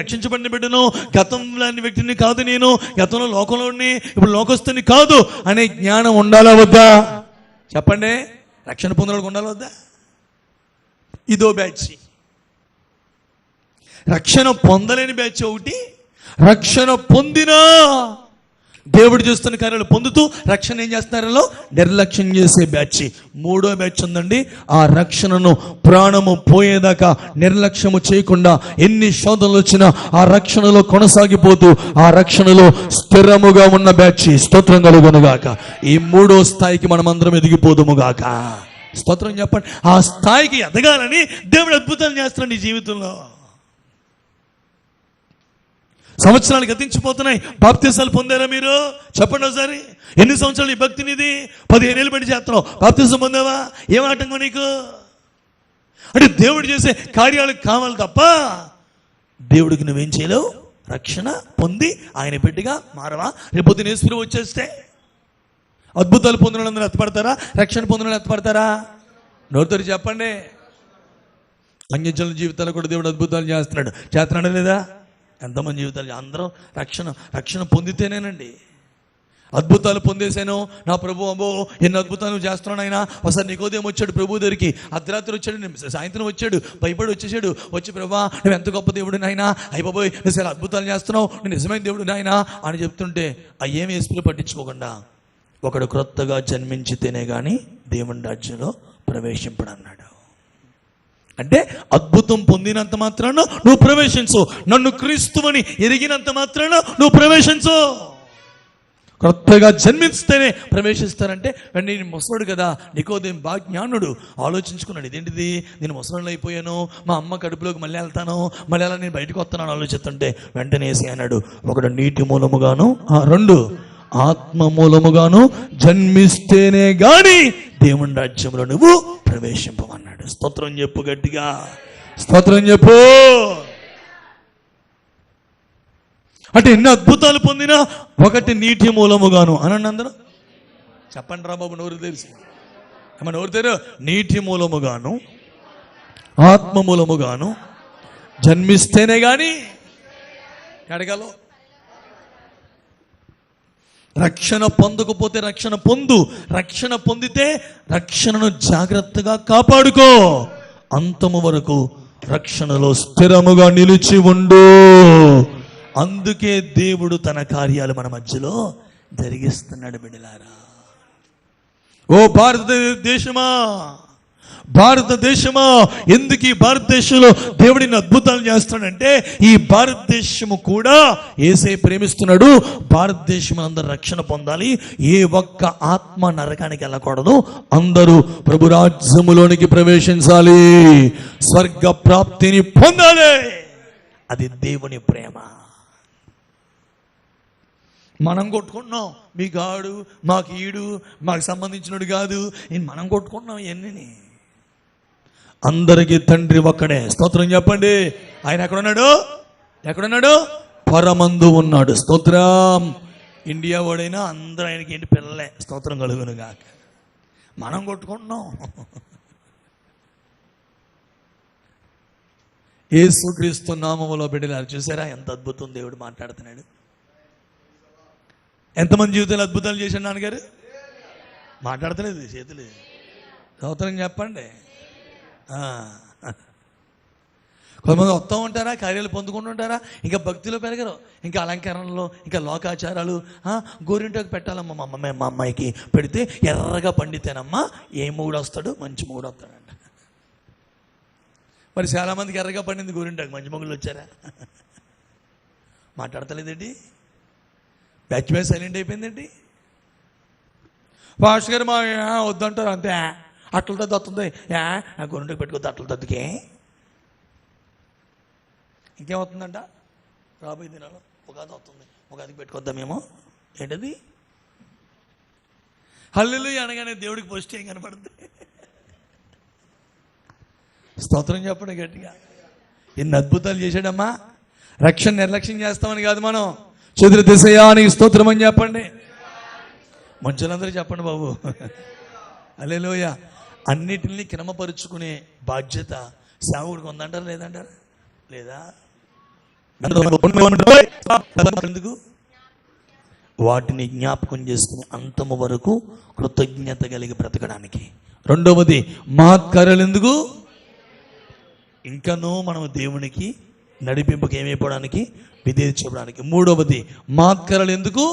రక్షించబడిన బిడ్డను, గతంలోని వ్యక్తిని కాదు, నేను గతంలో లోకంలోని ఇప్పుడు లోకస్తుని కాదు అనే జ్ఞానం ఉండాలా వద్దా చెప్పండి? రక్షణ పొందడానికి ఉండాలా వద్దా? ఇదో బ్యాచ్. రక్షణ పొందలేని బ్యాచ్ ఒకటి, రక్షణ పొందినా దేవుడు చేస్తున్న కార్యాలు పొందుతూ రక్షణ ఏం చేస్తున్నారో నిర్లక్ష్యం చేసే బ్యాచ్. మూడో బ్యాచ్ ఉందండి. ఆ రక్షణను ప్రాణము పోయేదాకా నిర్లక్ష్యము చేయకుండా ఎన్ని శోధనలు వచ్చినా ఆ రక్షణలో కొనసాగిపోతూ ఆ రక్షణలో స్థిరముగా ఉన్న బ్యాచ్. స్తోత్రం కలుగునుగాక. ఈ మూడో స్థాయికి మనమందరం ఎదిగిపోదుముగాక. స్తోత్రం చెప్పండి. ఆ స్థాయికి ఎదగాలని దేవుడు అద్భుతాలు చేస్తున్నాడు నీ జీవితంలో. సంవత్సరాలు గతించిపోతున్నాయి. బాప్తిసాలు పొందారా మీరు? చెప్పండి ఒకసారి. ఎన్ని సంవత్సరాలు ఈ భక్తిని? ఇది 15 ఏళ్ళు బట్టి చేస్తున్నావు. బాప్తిసం పొందావా? ఏం ఆటంకం నీకు? అంటే దేవుడు చేసే కార్యాలు కావాలి తప్ప దేవుడికి నువ్వేం చేయలేవు. రక్షణ పొంది ఆయన బిడ్డగా మారవా? రేపొద్దున యేసు వచ్చేస్తే అద్భుతాలు పొందిన వాళ్ళందరూ ఎత్తపడతారా? రక్షణ పొందిన వాళ్ళు ఎత్తపడతారా? నోరుతోటి చెప్పండి. అన్యజనుల జీవితాలు కూడా దేవుడు అద్భుతాలు చేస్తున్నాడు లేదా? ఎంతమంది జీవితాలు అందరూ రక్షణ పొందితేనేనండి. అద్భుతాలు పొందేశాను నా ప్రభు, అబ్బో ఎన్ని అద్భుతాలు చేస్తున్నాను ఆయన. ఒకసారి నికోదేము వచ్చాడు ప్రభు దగ్గరికి, అర్ధరాత్రి వచ్చాడు, సాయంత్రం వచ్చాడు, భయపడి వచ్చేసాడు. వచ్చి ప్రభా నువ్వు ఎంత గొప్ప దేవుడు నాయన, అయిపోయి నువ్వు చాలా అద్భుతాలు చేస్తున్నావు, నువ్వు నిజమైన దేవుడు నాయన అని చెప్తుంటే అయ్యేమి యేసుని పట్టించుకోకుండా ఒకడు క్రొత్తగా జన్మించితేనే కానీ దేవుని రాజ్యంలో ప్రవేశింపడన్నాడు. అంటే అద్భుతం పొందినంత మాత్రాన నువ్వు ప్రవేశించు, నన్ను క్రీస్తువని ఎరిగినంత మాత్రాన నువ్వు ప్రవేశించు. క్రొత్తగా జన్మిస్తేనే ప్రవేశిస్తారంటే నేను ముసలుడు కదా. నికోదేము బాగా జ్ఞానుడు, ఆలోచించుకున్నాడు. ఇదేంటిది, నేను ముసలు అయిపోయాను, మా అమ్మ కడుపులోకి మళ్ళీ వెళ్తాను, మళ్ళీ అలా నేను బయటకు వస్తాను ఆలోచిస్తుంటే వెంటనే వేసి అన్నాడు, ఒకడు నీటి మూలముగాను, 2 ఆత్మ మూలముగాను జన్మిస్తేనే గాని దేవుని రాజ్యంలో నువ్వు ప్రవేశింపమన్నాడు. స్తోత్రం చెప్పు గట్టిగా, స్తోత్రం చెప్పు. అంటే ఎన్ని అద్భుతాలు పొందినా ఒకటి నీటి మూలముగాను అనండి అందరూ చెప్పండి రా బాబు, నోరు తెలిసి ఏమన్నా నోరు తెరు. నీటి మూలముగాను ఆత్మ మూలముగాను జన్మిస్తేనే గాని అడగాలో. రక్షణ పొందకపోతే రక్షణ పొందు, రక్షణ పొందితే రక్షణను జాగ్రత్తగా కాపాడుకో, అంతము వరకు రక్షణలో స్థిరముగా నిలిచి ఉండు. అందుకే దేవుడు తన కార్యాలు మన మధ్యలో జరిగిస్తున్నాడు బిడ్డలారా. ఓ భారతదేశమా, ఎందుకు ఈ భారతదేశంలో దేవుడిని అద్భుతాలు చేస్తాడంటే ఈ భారతదేశము కూడా యేసే ప్రేమిస్తున్నాడు. భారతదేశం అందరూ రక్షణ పొందాలి, ఏ ఒక్క ఆత్మ నరకానికి వెళ్ళకూడదు, అందరూ ప్రభు రాజ్యములోనికి ప్రవేశించాలి, స్వర్గ ప్రాప్తిని పొందాలి. అది దేవుని ప్రేమ. మనం కొట్టుకుంటున్నాం, మీకు ఆడు మాకు ఈడు మాకు సంబంధించినడు కాదు, మనం కొట్టుకుంటున్నాం. ఎన్ని అందరికీ తండ్రి ఒక్కడే. స్తోత్రం చెప్పండి. ఆయన ఎక్కడున్నాడు? పరమందు ఉన్నాడు. స్తోత్రం. ఇండియా వాడైనా అందరూ ఆయనకి ఏంటి పిల్లలే. స్తోత్రం కలుగును గాక. మనం కొట్టుకుంటున్నాం. యేసుక్రీస్తు నామములో బిడ్డలారు, చూసారా ఎంత అద్భుతం దేవుడు మాట్లాడుతున్నాడు. ఎంతమంది జీవితాలు అద్భుతాలు చేశాడు నాన్నగారు? మాట్లాడతలేదు చేతులు. స్తోత్రం చెప్పండి. కొంతమంది వస్తూ ఉంటారా, కార్యాలు పొందుకుంటూ ఉంటారా, ఇంకా భక్తిలో పెరగరు, ఇంకా అలంకరణలో, ఇంకా లోకాచారాలు. గోరింటాకు పెట్టాలమ్మా మా అమ్మాయికి, పెడితే ఎర్రగా పండితేనమ్మా ఏ మూడు వస్తాడు, మంచి మూడు వస్తాడంట. మరి చాలామందికి ఎర్రగా పండింది గోరింటాకు, మంచి మొగుళ్ళు వచ్చారా? మాట్లాడతలేదండి. బ్యాచ్ బ్యాచ్ సైలెంట్ అయిపోయిందండి. పాస్టర్ గారు మా వద్దంటారు అంతే, అట్ల దద్దు వస్తుంది, గోరింటాకు పెట్టుకోద్దు అట్ల దద్దుకే. ఇంకేమవుతుందంట రాబోయే దినాలు? ఉగాది వస్తుంది, ఉగాదికి పెట్టుకొద్దామేమో. ఏంటది? హల్లెలూయా అనగానే దేవుడికి పోస్ట్ ఏం కనపడుతుంది? స్తోత్రం చెప్పండి గట్టిగా. ఎన్ని అద్భుతాలు చేశాడమ్మా. రక్షణ నిర్లక్ష్యం చేస్తామని కాదు మనం. చేతులు దిశయానికి స్తోత్రం అని చెప్పండి. మంచులందరూ చెప్పండి బాబు. హల్లెలూయా. అన్నిటిని క్రమపరుచుకునే బాధ్యత సేవకుడికి ఉందంటారా లేదంటారా? లేదా? ఎందుకు? వాటిని జ్ఞాపకం చేసుకుని అంతము వరకు కృతజ్ఞత కలిగి బ్రతకడానికి. రెండవది మహత్కార్యాలు ఎందుకు? ఇంకనూ మనం దేవునికి నడిపింపుకి ఏమైపోవడానికి, విధేయత చూపడానికి. మూడవది మహత్కార్యాలు ఎందుకు?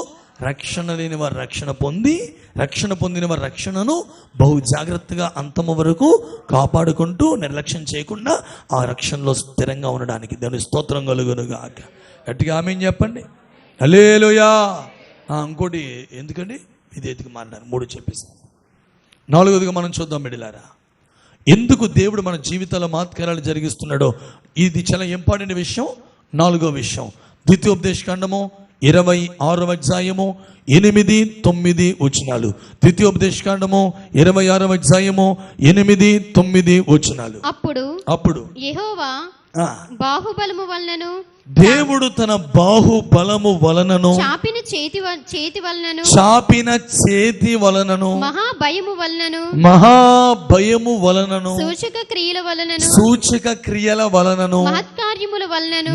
రక్షణ లేని వారు రక్షణ పొంది, రక్షణ పొందిన వారి రక్షణను బహు జాగ్రత్తగా అంతము వరకు కాపాడుకుంటూ నిర్లక్ష్యం చేయకుండా ఆ రక్షణలో స్థిరంగా ఉండడానికి. దేవుని స్తోత్రం కలుగునుగాక. గట్టిగా ఆమేన్ చెప్పండి. హల్లెలూయా. ఇంకోటి ఎందుకండి? విధేయతకి మాట్లాడారు. 3 చెప్పేసాను. 4వదిగా మనం చూద్దాం బిడ్డలారా, ఎందుకు దేవుడు మన జీవితాల్లో మహత్కార్యాలు జరిగిస్తున్నాడో. ఇది చాలా ఇంపార్టెంట్ విషయం. 4వ విషయం, ద్వితీయోపదేశకాండము 26వ అధ్యాయము 8, 9 వచనాలు. ద్వితీయోపదేశకాండము 26వ అధ్యాయము 8, 9 వచనాలు. అప్పుడు యెహోవా బాహుబలము వలనను, దేవుడు తన బాహుబలము వలనను, చాపిన చేతి వలనను, మహాభయము వలనను, సూచక క్రియల వలనను,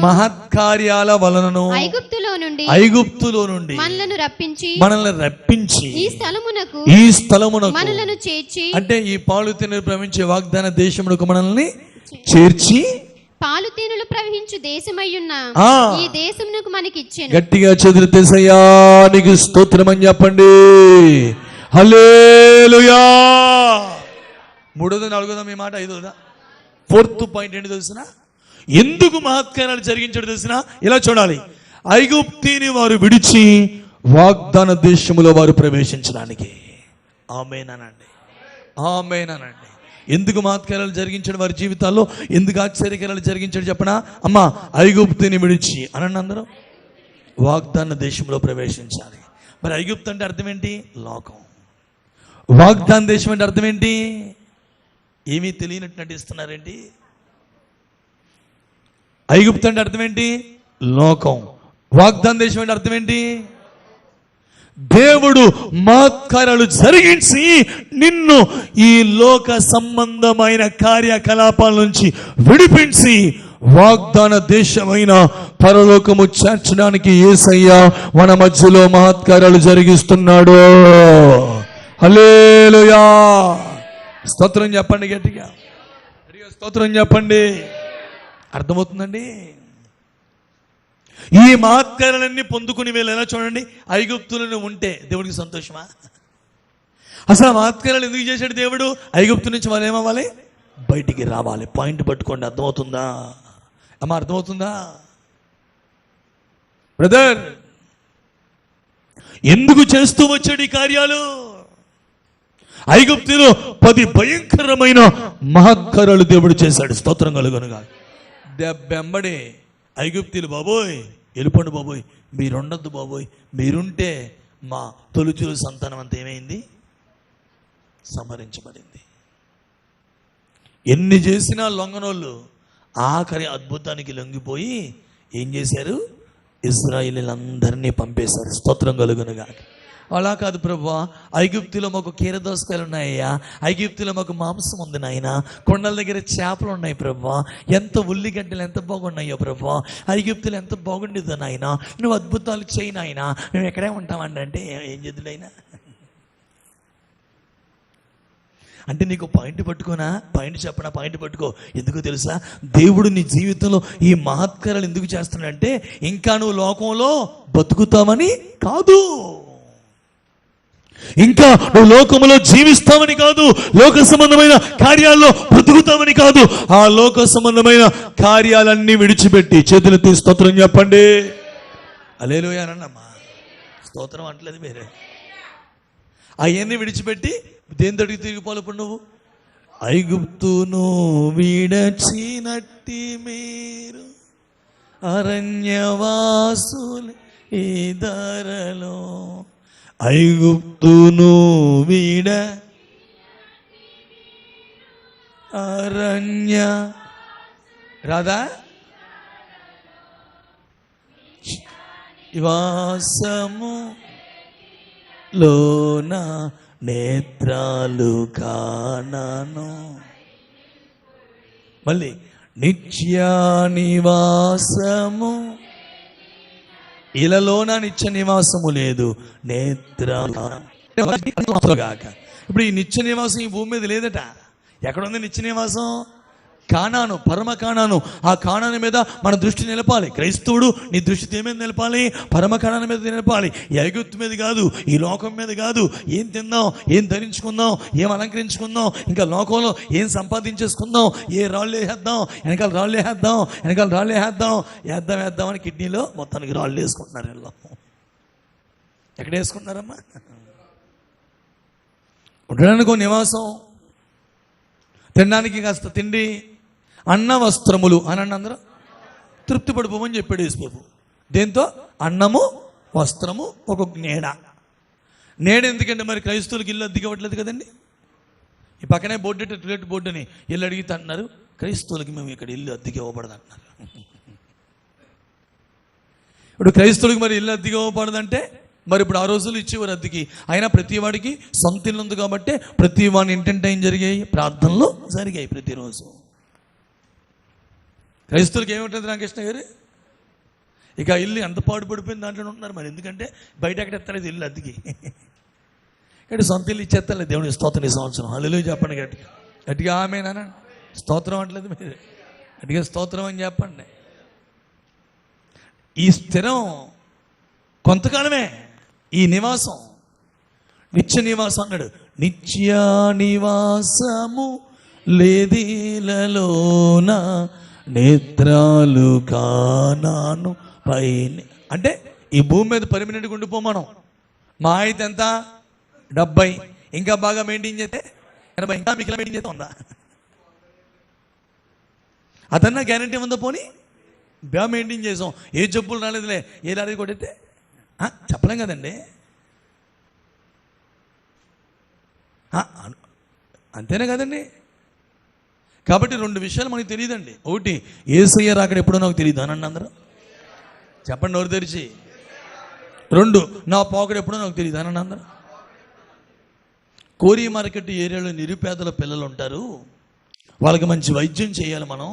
మహత్కార్యాల వలనను ఐగుప్తులో నుండి మనల్ని రప్పించి ఈ స్థలమునకు అంటే ఈ పాలుతేనెలు ప్రవహించే వాగ్దాన దేశమునకు మనల్ని చేర్చి, పాలుతేనులు ప్రవహించు దేశమయ్యున్న ఈ దేశమునకు మనకి ఇచ్చెను. గట్టిగా చేతులు దేశయానికి స్తోత్రం అని చెప్పండి. హల్లెలూయా. 3వ 4వ మీ మాట 5వదా? 4th పాయింట్ ఏంటి తెలుసునా? ఎందుకు మహత్కార్యాలు జరిగించాడు తెలుసునా? ఇలా చూడాలి. ఐగుప్తిని వారు విడిచి వాగ్దాన దేశములో వారు ప్రవేశించడానికి. ఆమేన్ అనండి. ఆమేన్ అనండి. ఎందుకు మహత్కార్యాలు జరిగించాడు వారి జీవితాల్లో? ఎందుకు ఆశ్చర్యకార్యాలు జరిగించాడు చెప్పనా? అమ్మా, ఐగుప్తుని విడిచి అనండి అందరూ. వాగ్దాన దేశంలో ప్రవేశించాలి. మరి ఐగుప్తు అంటే అర్థం ఏంటి? లోకం. వాగ్దాన దేశం అంటే అర్థం ఏంటి? ఏమీ తెలియనట్టు నటిస్తున్నారేంటి? ఐగుప్తు అంటే అర్థం ఏంటి? లోకం. వాగ్దాన దేశం అంటే అర్థం ఏంటి? దేవుడు మహత్కార్యాలు జరిగించి నిన్ను ఈ లోక సంబంధమైన కార్యకలాపాల నుంచి విడిపించి వాగ్దాన దేశమైన పరలోకము చేర్చడానికి యేసయ్య మన మధ్యలో మహత్కార్యాలు జరిగిస్తున్నాడు. హల్లెలూయా. స్తోత్రం చెప్పండి గట్టిగా. స్తోత్రం చెప్పండి. అర్థమవుతుందండి? ఈ మహత్కార్యాలన్నీ పొందుకుని వీళ్ళు ఎలా చూడండి, ఐగుప్తులను ఉంటే దేవుడికి సంతోషమా? అసలు మహత్కార్యాలు ఎందుకు చేశాడు దేవుడు? ఐగుప్తు నుంచి వాళ్ళు ఏమవ్వాలి? బయటికి రావాలి. పాయింట్ పట్టుకోండి. అర్థమవుతుందా అమ్మా? అర్థమవుతుందా బ్రదర్? ఎందుకు చేస్తూ వచ్చాడు ఈ కార్యాలు? ఐగుప్తులో 10 భయంకరమైన మహత్కార్యాలు దేవుడు చేశాడు. స్తోత్రం కలుగునుగా. దెబ్బెంబడి ఐగుప్తులు, బాబోయ్ వెళ్ళిపోండి బాబోయ్, మీరుండద్దు బాబోయ్, మీరుంటే మా తొలుచులు సంతానం అంతా ఏమైంది? సంహరించబడింది. ఎన్ని చేసినా లొంగనోళ్ళు ఆఖరి అద్భుతానికి లొంగిపోయి ఏం చేశారు? ఇశ్రాయేలీలందరినీ పంపేశారు. స్తోత్రం కలుగునుగా. అలా కాదు ప్రభువా, ఐగుప్తులో మాకు కీరదోసకాయలు ఉన్నాయ్యా, ఐగుప్తులో మాకు మాంసం ఉంది నాయన, కొండల దగ్గర చేపలు ఉన్నాయి ప్రభువా, ఎంత ఉల్లిగడ్డలు ఎంత బాగున్నాయో ప్రభువా, ఐగుప్తులు ఎంత బాగుండేదో నాయన, నువ్వు అద్భుతాలు చేయి నాయన, మేము ఎక్కడే ఉంటామండి అంటే ఏం చేద్దులైనా అంటే నీకు పాయింట్ పట్టుకోనా, పాయింట్ చెప్పనా, పాయింట్ పట్టుకో. ఎందుకో తెలుసా, దేవుడు నీ జీవితంలో ఈ మహత్కారాలు ఎందుకు చేస్తున్నాడంటే ఇంకా నువ్వు లోకంలో బతుకుతామని కాదు, ఇంకా నువ్వు లోకంలో జీవిస్తామని కాదు, లోక సంబంధమైన కార్యాల్లో బ్రతుకుతామని కాదు, ఆ లోక సంబంధమైన కార్యాలన్నీ విడిచిపెట్టి చేతులెత్తి స్తోత్రం చెప్పండి. హల్లెలూయా అన్నమ్మా, స్తోత్రం అంటలేదు మీరే. అవన్నీ విడిచిపెట్టి దేని తడికి తిరిగిపోవాలి ఇప్పుడు నువ్వు? ఐగుప్తును విడచినట్టి మీరు అరణ్యవాసులు ఈ ధరలో, ఐగుప్తును వీడ అరణ్య రాదా వాసము లోన నేత్రాలు కానను, మళ్ళీ నిత్య నివాసము, ఇలాలోన నిత్య నివాసము లేదు, నేత్రాలు. ఇప్పుడు ఈ నిత్య నివాసం ఈ భూమి మీద లేదట. ఎక్కడుంది నిత్య నివాసం? కానాను, పరమ కానాను. ఆ కానాను మీద మన దృష్టి నిలపాలి. క్రైస్తవుడు నీ దృష్టి దేని మీద నిలపాలి? పరమ కానాను మీద నిలపాలి. ఈ ఐగుప్తు మీద కాదు, ఈ లోకం మీద కాదు. ఏం తిందాం, ఏం ధరించుకుందాం, ఏం అలంకరించుకుందాం, ఇంకా లోకంలో ఏం సంపాదించేసుకుందాం, ఏ రాళ్ళు వేసేద్దాం, వెనకాల రాళ్ళు వేసేద్దాం, వెనకాల రాళ్ళు వేద్దామని కిడ్నీలో మొత్తానికి రాళ్ళు వేసుకుంటున్నారు. వీళ్ళు ఎక్కడ వేసుకుంటున్నారమ్మా? ఉండడానికి నివాసం, తినడానికి కాస్త తిండి, అన్న వస్త్రములు అని అందరూ తృప్తి పడిపోమని చెప్పాడు యేసుప్రభు. దేంతో? అన్నము, వస్త్రము, ఒక నీడ ఎందుకంటే మరి క్రైస్తవులకి ఇల్లు అద్దెకి ఇవ్వట్లేదు కదండి. ఈ పక్కనే బోర్డు టూలెట్ బోర్డు అని ఇల్లు అడిగితే అంటున్నారు, క్రైస్తవులకి మేము ఇక్కడ ఇల్లు అద్దెకి ఇవ్వబడదు అంటున్నారు. ఇప్పుడు క్రైస్తవులకి మరి ఇల్లు అద్దెకి ఇవ్వబడదంటే మరి ఇప్పుడు ఆ రోజులు ఇచ్చేవారు అద్దెకి. అయినా ప్రతి వాడికి సొంత ఇల్లు ఉంది కాబట్టి ప్రతి వాడిని ఇంటింటి ఏం జరిగాయి? ప్రార్థనలు జరిగాయి ప్రతిరోజు. క్రైస్తవులకి ఏమింటుంది రామకృష్ణ గారు? ఇక ఇల్లు ఎంత పాడుపడిపోయింది దాంట్లో ఉంటున్నారు. మరి ఎందుకంటే బయట ఎక్కడ ఎత్తలేదు ఇల్లు అద్దెకి. ఇక్కడ సొంత ఇల్లు ఇచ్చేస్తాను దేవుని స్తోత్రం ఈ సంవత్సరం. హల్లెలూయా చెప్పండి గట్టిగా, గట్టిగా ఆమేనా? స్తోత్రం అంటలేదు మీరు, గట్టిగా స్తోత్రం అని చెప్పండి. ఈ స్థిరం కొంతకాలమే, ఈ నివాసం నిత్య నివాసం అన్నాడు. నిత్య నివాసము లేదీలలోన నేత్రాలు కానాను పైన. అంటే ఈ భూమి మీద పర్మనెంట్గా ఉండిపోమానం. మా అయితే ఎంత? 70. ఇంకా బాగా మెయింటైన్ చేస్తే 80. ఇంకా మీకు మెయింటైన్ చేస్తే ఉందా? అదన్నా గ్యారంటీ ఉందా? పోనీ బాగా మెయింటైన్ చేసాం, ఏ జబ్బులు రాలేదులే, ఏ లారీ కొట్టయితే చెప్పలేం కదండి. అంతేనే కదండి. కాబట్టి 2 విషయాలు మనకు తెలియదండి. ఒకటి, యేసయ్య రాకడ ఎప్పుడో నాకు తెలియదు అనండి అందరూ చెప్పండి నోరు తెరిచి. 2, నా పోకడ ఎప్పుడో నాకు తెలియదు అనండి అందరూ. కోరి మార్కెట్ ఏరియాలో నిరుపేదల పిల్లలు ఉంటారు, వాళ్ళకి మంచి వైద్యం చేయాలి మనం.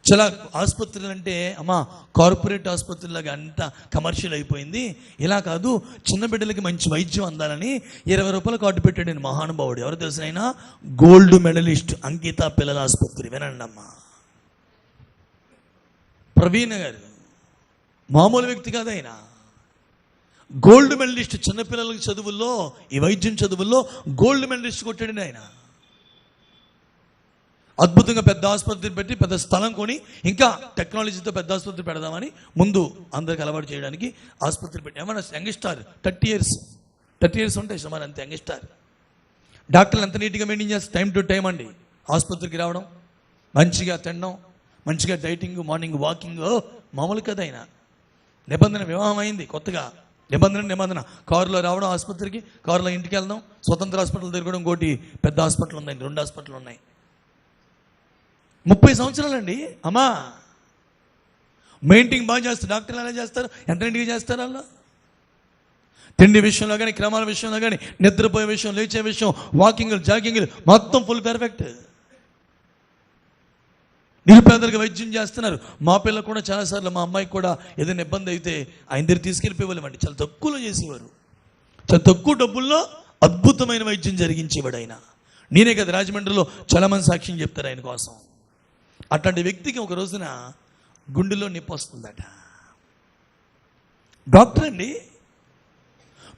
చాలా ఆసుపత్రులు అంటే అమ్మా కార్పొరేట్ ఆసుపత్రులాగా అంతా కమర్షియల్ అయిపోయింది. ఇలా కాదు, చిన్న బిడ్డలకి మంచి వైద్యం అందాలని 20 రూపాయలు కార్డు పెట్టాడు నేను మహానుభావుడు. ఎవరు తెలిసిన ఆయన? గోల్డ్ మెడలిస్ట్ అంకిత పిల్లల ఆసుపత్రి. వినండి అమ్మా, ప్రవీణ్ గారు మామూలు వ్యక్తి కాదు ఆయన. గోల్డ్ మెడలిస్ట్, చిన్నపిల్లలకి చదువుల్లో, ఈ వైద్యం చదువుల్లో గోల్డ్ మెడలిస్ట్ కొట్టాడు ఆయన. అద్భుతంగా పెద్ద ఆసుపత్రి పెట్టి, పెద్ద స్థలం కొని, ఇంకా టెక్నాలజీతో పెద్ద ఆసుపత్రి పెడదామని ముందు అందరికి అలవాటు చేయడానికి ఆసుపత్రి పెట్టి. ఏమన్నా యంగ్స్టార్ 30 ఇయర్స్ ఉంటాయి సుమారు, అంతే యంగ్స్టార్. డాక్టర్లు ఎంత నీట్గా మెయింటైన్ చేస్తారు, టైం టు టైం అండి ఆసుపత్రికి రావడం, మంచిగా తినడం, మంచిగా డైటింగ్, మార్నింగ్ వాకింగ్. మామూలు కదా ఆయన. నిబంధన వివాహం అయింది కొత్తగా, నిబంధన కారులో రావడం ఆసుపత్రికి, కారులో ఇంటికి వెళ్దాం, స్వతంత్ర హాస్పిటల్ తిరగడం, ఇంకోటి పెద్ద హాస్పిటల్ ఉన్నాయి, 2 హాస్పిటల్ ఉన్నాయి. 30 సంవత్సరాలండి అమ్మా. మెయింటైన్ బాగా చేస్తారు డాక్టర్లు. ఎలా చేస్తారు? ఎంత నీట్గా చేస్తారు వాళ్ళు. తిండి విషయంలో కానీ, క్రమాల విషయంలో కానీ, నిద్రపోయే విషయం, లేచే విషయం, వాకింగ్లు, జాగింగ్లు మొత్తం ఫుల్ పర్ఫెక్ట్. నిరుపేదలకు వైద్యం చేస్తున్నారు. మా పిల్లలు కూడా చాలాసార్లు, మా అమ్మాయికి కూడా ఏదైనా ఇబ్బంది అయితే ఆయన దగ్గర తీసుకెళ్ళిపోయేవాళ్ళమండి. చాలా తక్కువలో చేసేవారు. చాలా తక్కువ డబ్బుల్లో అద్భుతమైన వైద్యం జరిగించేవాడు ఆయన. నేనే కదా రాజమండ్రిలో చాలామంది సాక్ష్యం చెప్తారు ఆయన కోసం. అట్లాంటి వ్యక్తికి ఒక రోజున గుండెలో నొప్పి వస్తుందట. డాక్టర్ అండి,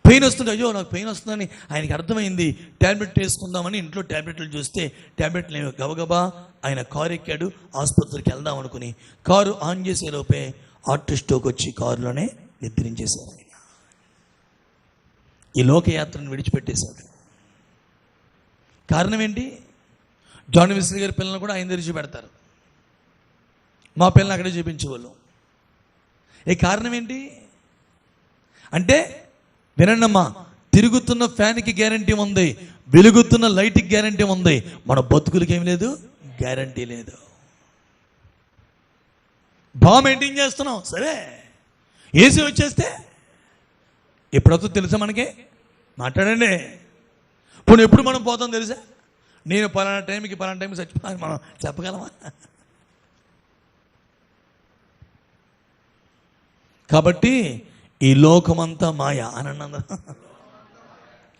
పెయిన్ వస్తుంది. అయ్యో నాకు పెయిన్ వస్తుందని ఆయనకి అర్థమైంది. ట్యాబ్లెట్ వేసుకుందామని ఇంట్లో ట్యాబ్లెట్లు చూస్తే ట్యాబ్లెట్లు ఏమి, గబగబా ఆయన కారు ఎక్కాడు. ఆసుపత్రికి వెళ్దాం అనుకుని కారు ఆన్ చేసే లోపే హార్ట్ స్ట్రోక్ వచ్చి కారులోనే నిద్రించేశారు ఆయన. ఈ లోకయాత్రను విడిచిపెట్టేశాడు. కారణం ఏంటి? జాన్ వెస్లీ గారి పిల్లలు కూడా ఆయన తెరిచి పెడతారు. మా పిల్లలు అక్కడే చూపించేవాళ్ళు. ఏ కారణం ఏంటి అంటే, వినండమ్మా, తిరుగుతున్న ఫ్యాన్కి గ్యారంటీ ఉంది, వెలుగుతున్న లైట్కి గ్యారంటీ ఉంది. మన బతుకులకి ఏం లేదు, గ్యారంటీ లేదు. బాగా మెయింటైన్ చేస్తున్నాం సరే, ఏసీ వచ్చేస్తే ఎప్పుడవుతుందో తెలుసా మనకి? మాట్లాడండి. పోనీ ఎప్పుడు మనం పోతాం తెలుసా? నేను పలానా టైంకి చచ్చిపోతాను మనం చెప్పగలమా? కాబట్టి ఈ లోకమంతా మాయ అనందరూ,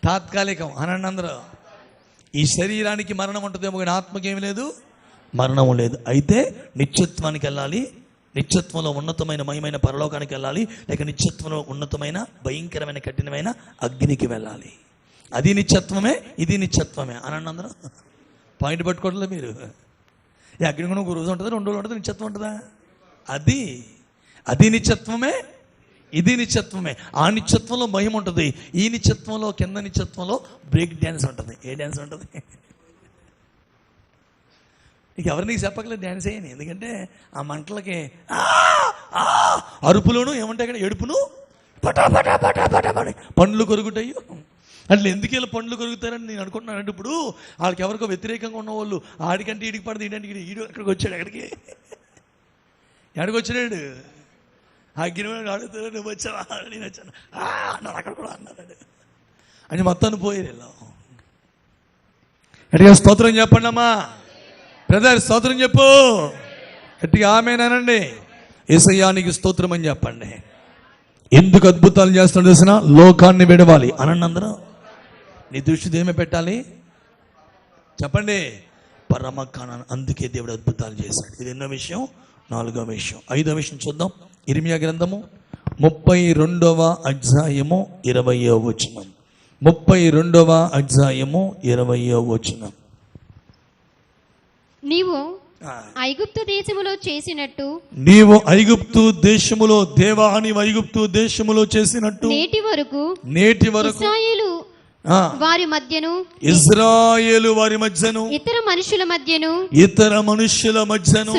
తాత్కాలికం అనందరూ. ఈ శరీరానికి మరణం ఉంటుందేమో కానీ ఆత్మకి ఏమి లేదు, మరణం లేదు. అయితే నిత్యత్వానికి వెళ్ళాలి, నిత్యత్వంలో ఉన్నతమైన మహిమైన పరలోకానికి వెళ్ళాలి, లేక నిత్యత్వంలో ఉన్నతమైన భయంకరమైన కఠినమైన అగ్నికి వెళ్ళాలి. అది నిత్యత్వమే, ఇది నిత్యత్వమే అనందరూ. పాయింట్ పట్టుకోవట్లేదు మీరు. ఈ అగ్ని కూడా 1 రోజు ఉంటుంది, 2 రోజులు ఉంటుంది, నిత్యత్వం ఉంటుందా? అది నిత్యత్వమే, ఇది నిత్యత్వమే. ఆ నిత్యత్వంలో మహిమ ఉంటుంది, ఈ నిత్యత్వంలో, కింద నిత్యత్వంలో బ్రేక్ డ్యాన్స్ ఉంటుంది. ఏ డ్యాన్స్ ఉంటుంది? నీకు ఎవరు నీకు చెప్పకలేదు డ్యాన్స్ అయ్యని. ఎందుకంటే ఆ మంటలకి అరుపులోను ఏమంటాయి కదా, ఏడుపును పటా పటా పటా పటా పడి పండ్లు కొరుగుతాయి. అట్లా ఎందుకు ఇలా పండ్లు కొరుగుతారని నేను అనుకుంటున్నాను. అంటే ఇప్పుడు వాళ్ళకి ఎవరికో వ్యతిరేకంగా ఉన్నవాళ్ళు ఆడికంటే ఈడికి పడదు, ఈడంటే ఈడు ఎక్కడికి వచ్చాడు, ఎక్కడికి వచ్చాడు అగ్గినవాడు అడుగుతాడు, నువ్వు వచ్చావా, నేను వచ్చాను అన్నారు, అక్కడ కూడా అన్నాడు అని మొత్తాన్ని పోయారు ఇలా. గట్టిగా స్తోత్రం చెప్పండి అమ్మా. బ్రదర్ స్తోత్రం చెప్పు, గట్టిగా ఆమేనండి. యేసయ్యానికి స్తోత్రం అని చెప్పండి. ఎందుకు అద్భుతాలు చేస్తాడు తెలిసిన? లోకాన్ని విడవాలి అనందరూ. నీ దృష్టి ఏమి పెట్టాలి చెప్పండి? పరమ కానాను. అందుకే దేవుడు అద్భుతాలు చేశాడు. ఇది ఎన్నో విషయం? 4వ విషయం. 5వ విషయం చూద్దాం. ఇర్మియా గ్రంథము 32వ అధ్యాయము 20వ వచనం. 32వ అధ్యాయము 20వ వచనం. నీవు ఐగుప్తు దేశములో చేసినట్టు, నీవు ఐగుప్తు దేశములో, దేవా నీవు ఐగుప్తు దేశములో చేసినట్టు నేటి వరకు ఇశ్రాయేలు వారి మధ్యను, ఇశ్రాయేలు వారి మధ్యను, ఇతర మనుషుల మధ్యను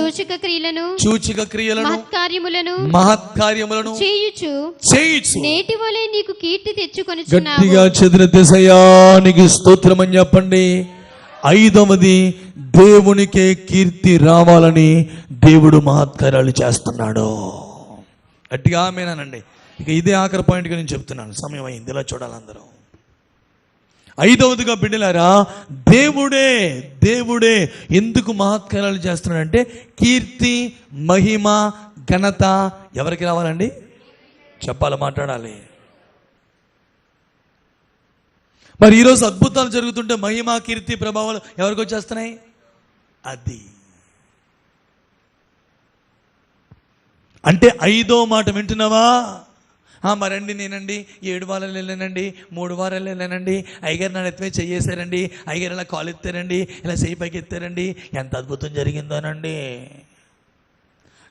సూచక క్రియలను మహత్కార్యములను చేయుచు నేటి వలె నీకు కీర్తి తెచ్చుకొనుచున్నావు. గట్టిగా చెదరదేశయానికి స్తోత్రం అని చెప్పండి. 5వది, దేవునికే కీర్తి రావాలని దేవుడు మహత్కార్యాలు చేస్తున్నాడు. గట్టిగా ఆమేనండి. ఇక ఇదే ఆఖరి పాయింట్గా నేను చెప్తున్నాను, సమయం అయింది, ఇలా చూడాలి అందరూ. 5వదిగా బిడ్డలారా, దేవుడే ఎందుకు మహత్కార్యాలు చేస్తున్నాడంటే, కీర్తి మహిమ ఘనత ఎవరికి రావాలండి? చెప్పాలి, మాట్లాడాలి. మరి ఈరోజు అద్భుతాలు జరుగుతుంటే మహిమ కీర్తి ప్రభావాలు ఎవరికి వచ్చేస్తున్నాయి? అది అంటే 5వ మాట వింటున్నావా? మరండి నేనండి 7 వారాలు వెళ్ళానండి, 3 వారాలు వెళ్ళానండి, అయ్యగారు నా ఎత్తుమే చెయ్యేశారండి, అయ్యగారు ఇలా కాలు ఎత్తారండి, ఇలా చెయ్యి పైకి ఎత్తారండి, ఎంత అద్భుతం జరిగిందోనండి.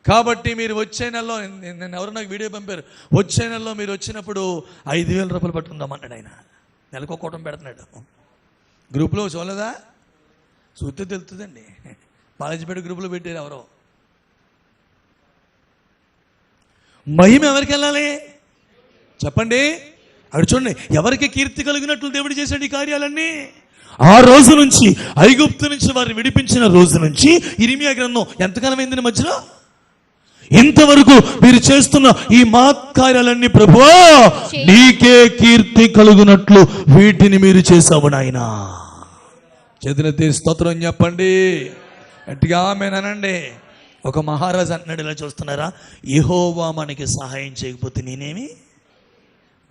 కాబట్టి మీరు వచ్చే నెలలో, నేను ఎవరు నాకు వీడియో పంపారు, వచ్చే నెలలో మీరు వచ్చినప్పుడు 5,000 రూపాయలు పట్టుకుందామన్నాడు ఆయన. నెలకు ఒక కూటం పెడుతున్నాడు. గ్రూప్లో చూడలేదా? చూస్తే తెలుస్తుందండి. బాలాజీపేట గ్రూప్లో పెట్టారు ఎవరో. మహిమ ఎవరికి వెళ్ళాలి చెప్పండి? అక్కడ చూడండి, ఎవరికి కీర్తి కలిగినట్లు దేవుడు చేశాడు ఈ కార్యాలన్నీ. ఆ రోజు నుంచి, ఐగుప్తు నుంచి వారిని విడిపించిన రోజు నుంచి ఇర్మియా గ్రంథం ఎంతకాలం అయింది మధ్యలో? ఇంతవరకు మీరు చేస్తున్న ఈ మహత్కార్యాలన్నీ ప్రభువా నీకే కీర్తి కలుగునట్లు వీటిని మీరు చేసావు నాయనా. చేతులెత్తి స్తోత్రం చెప్పండి, గట్టిగా ఆమేనండి. ఒక మహారాజు అంటున్నాడు, ఇలా చూస్తున్నారా, యెహోవా మనకి సహాయం చేయకపోతే నేనేమి,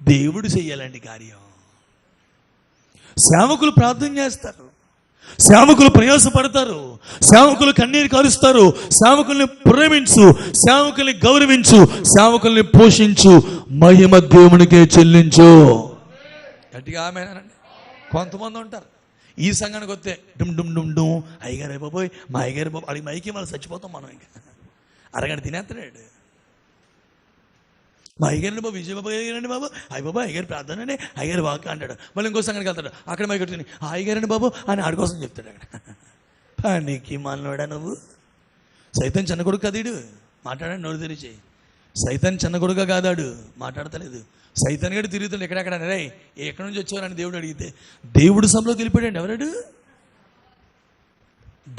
దేవుడు చెయ్యాలండి కార్యం. సేవకులు ప్రార్థన చేస్తారు, సేవకులు ప్రయాసపడతారు, సేవకులు కన్నీరు కారుస్తారు. సేవకుల్ని ప్రేమించు, సేవకుల్ని గౌరవించు, సేవకుల్ని పోషించు, మహిమ దేవునికే చెల్లించు. గట్టిగా ఆమేనండి. కొంతమంది ఉంటారు ఈ సంఘానికి వస్తే డుమ్ డుమ్ డుమ్ డుమ్ అయ్యగారు అయిపోయి మా అయ్యగారు బాబు అడిగి మైకి మళ్ళీ చచ్చిపోతాం మనం. ఇంకా అరగంట తినేస్తున్నాడు. మా అయ్యగారిని బాబు విజయబాబు అయ్యారండి బాబు, అయ్య బాబు అయ్యగారు ప్రార్థన అండి, అయ్యగారు వాక్ అంటాడు. మళ్ళీ ఇంకో సంఘానికి వెళ్తాడు, అక్కడ మైకి కట్టుకుని ఆ అయ్యగారండి బాబు అని ఆడి కోసం చెప్తాడు. అక్కడ పనికి మానోడా నువ్వు, సైతం చిన్న కొడుకు కదీడు, మాట్లాడండి నోరు తెరిచి. సైతాన్ చిన్న కొడుక కాదాడు, మాట్లాడతలేదు. సైతాన్ గడు తిరుగుతాడు ఎక్కడెక్కడ. రే ఎక్కడి నుంచి వచ్చారని దేవుడు అడిగితే దేవుడు సభలోకి వెళ్ళిపోయాడు. ఎవరాడు?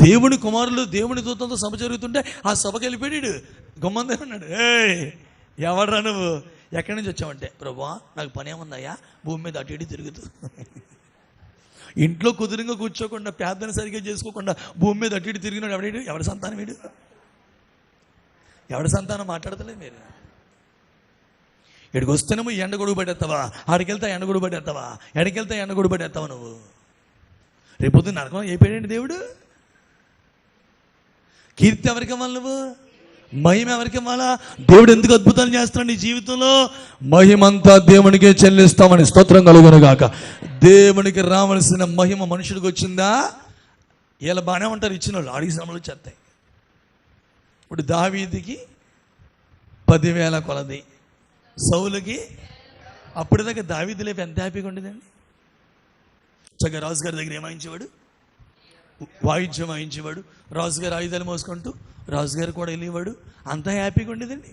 దేవుని కుమారులు దేవుని దూతంతో సభ జరుగుతుంటే ఆ సభకి వెళ్ళిపోయాడు. గమ్మందే ఉన్నాడు. ఎవడరా నువ్వు, ఎక్కడి నుంచి వచ్చావంటే ప్రభువా నాకు పని ఏముందయ్యా, భూమి మీద అటు ఇటు తిరుగుతూ. ఇంట్లో కుదురుగా కూర్చోకుండా ప్రార్థన సరిగ్గా చేసుకోకుండా భూమి మీద అటు ఇటు తిరిగినాడు. ఎవడి సంతానం వీడు? ఎవడి సంతానం? మాట్లాడతలేదు మీరు. ఇక్కడికి వస్తేనేమో ఎండ గొడుగు పడేస్తావా, ఆడికెళ్తా ఎండ గొడుగు పడేస్తావా, ఎడకెళ్తా ఎండ గొడుగు పడేస్తావా నువ్వు. రేపొద్దు నరకం అయిపోయాడు దేవుడు. కీర్తి ఎవరికి ఇవ్వాలి నువ్వు, మహిమ ఎవరికి ఇవ్వాలా? దేవుడు ఎందుకు అద్భుతాలు చేస్తున్నాడు నీ జీవితంలో? మహిమంతా దేవునికే చెల్లిస్తామని స్తోత్రం కలుగును గాక. దేవునికి రావాల్సిన మహిమ మనుషుడికి వచ్చిందా? ఇలా బాగానే ఉంటారు ఇచ్చిన వాళ్ళు, అడిగి శ్రమలు వచ్చేస్తాయి. ఇప్పుడు దావీదుకి 10,000 కొలది, సౌలుకి అప్పటిదాకా దావీదు లేపు ఎంత హ్యాపీగా ఉండేదండి. చక్కగా రాజుగారి దగ్గర ఏమాయించేవాడు, వాయిద్యం వాయించేవాడు, రాజుగారు ఆయుధాలు మోసుకుంటూ రాజుగారు కూడా వెళ్ళేవాడు. అంతా హ్యాపీగా ఉండేదండి.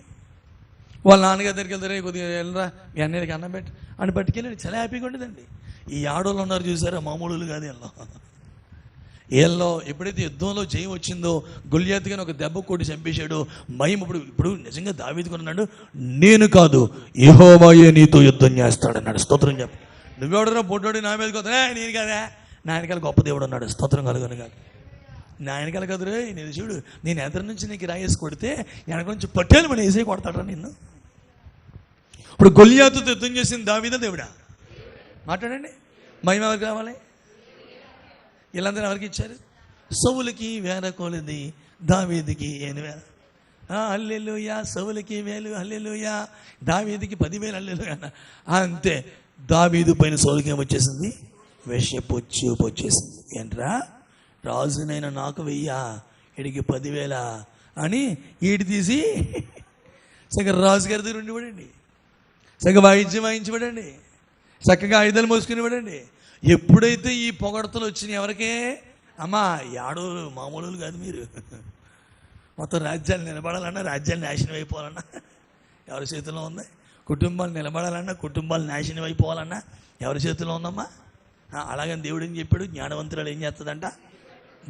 వాళ్ళ నాన్నగారి దగ్గరికి వెళ్తారే, కొద్దిగా వెళ్ళరా మీ అన్నయ్యకి అన్నం పెట్టి అని పట్టుకెళ్ళి చాలా హ్యాపీగా ఉండేదండి. ఈ ఆడోళ్ళు ఉన్నారు చూసారా, మామూలు కాదు. వీళ్ళలో ఎప్పుడైతే యుద్ధంలో జయం వచ్చిందో, గొల్యాతుగాని ఒక దెబ్బ కొట్టి చంపేశాడు. మహిమ ఇప్పుడు నిజంగా దావీదు కొన్నాడు, నేను కాదు యెహోవాయే నీతో యుద్ధం చేస్తాడన్నాడు. స్తోత్రం చెప్పు. నువ్వెవడరా పొట్టోడి నా మీద కొత్త, నేను కదా, నా వెనకాల గొప్ప దేవుడు అన్నాడు. స్తోత్రం కలుగును కాదు. నా వెనకాల కదురే నేను చూడు, నేను ఎదురు నుంచి నీకు రాయేసి కొడితే వెనక నుంచి పట్టేలు మన వేసే కొడతాడా నిన్ను. ఇప్పుడు గొల్యాతుతో యుద్ధం చేసింది దావీదా దేవుడా? మాట్లాడండి. మహిమ ఎవరికి రావాలి? వీళ్ళందరూ ఎవరికి ఇచ్చారు? సౌలుకి 1000 కొలది, దావీదుకి 8,000. హల్లెలూయా. సౌలుకి 1000 హల్లెలూయా, దావీదుకి 10,000 హల్లెలూయా. అంతే. దావీదు పైన సౌలుకి ఏమొచ్చేసింది? విషపు వచ్చేసింది. ఏంట్రా, రాజునైనా నాకు 1000, వీడికి 10,000 అని ఈడు తీసి చక్కగా రాజుగారి దగ్గర ఉండిపడండి, చక్కగా వాయిద్యం వాయించబడండి, చక్కగా ఆయుధాలు మోసుకునివ్వడండి. ఎప్పుడైతే ఈ పొగడతలు వచ్చినాయి ఎవరికే, అమ్మా యాడో మామూలు కాదు మీరు, మొత్తం రాజ్యాలు నిలబడాలన్నా, రాజ్యాలు నాశనం అయిపోవాలన్నా ఎవరి చేతిలో ఉంది? కుటుంబాలు నిలబడాలన్నా, కుటుంబాలు నాశనం అయిపోవాలన్నా ఎవరి చేతిలో ఉందమ్మా? అలాగని దేవుడు ఏం చెప్పాడు? జ్ఞానవంతురాలు ఏం చేస్తుందంట?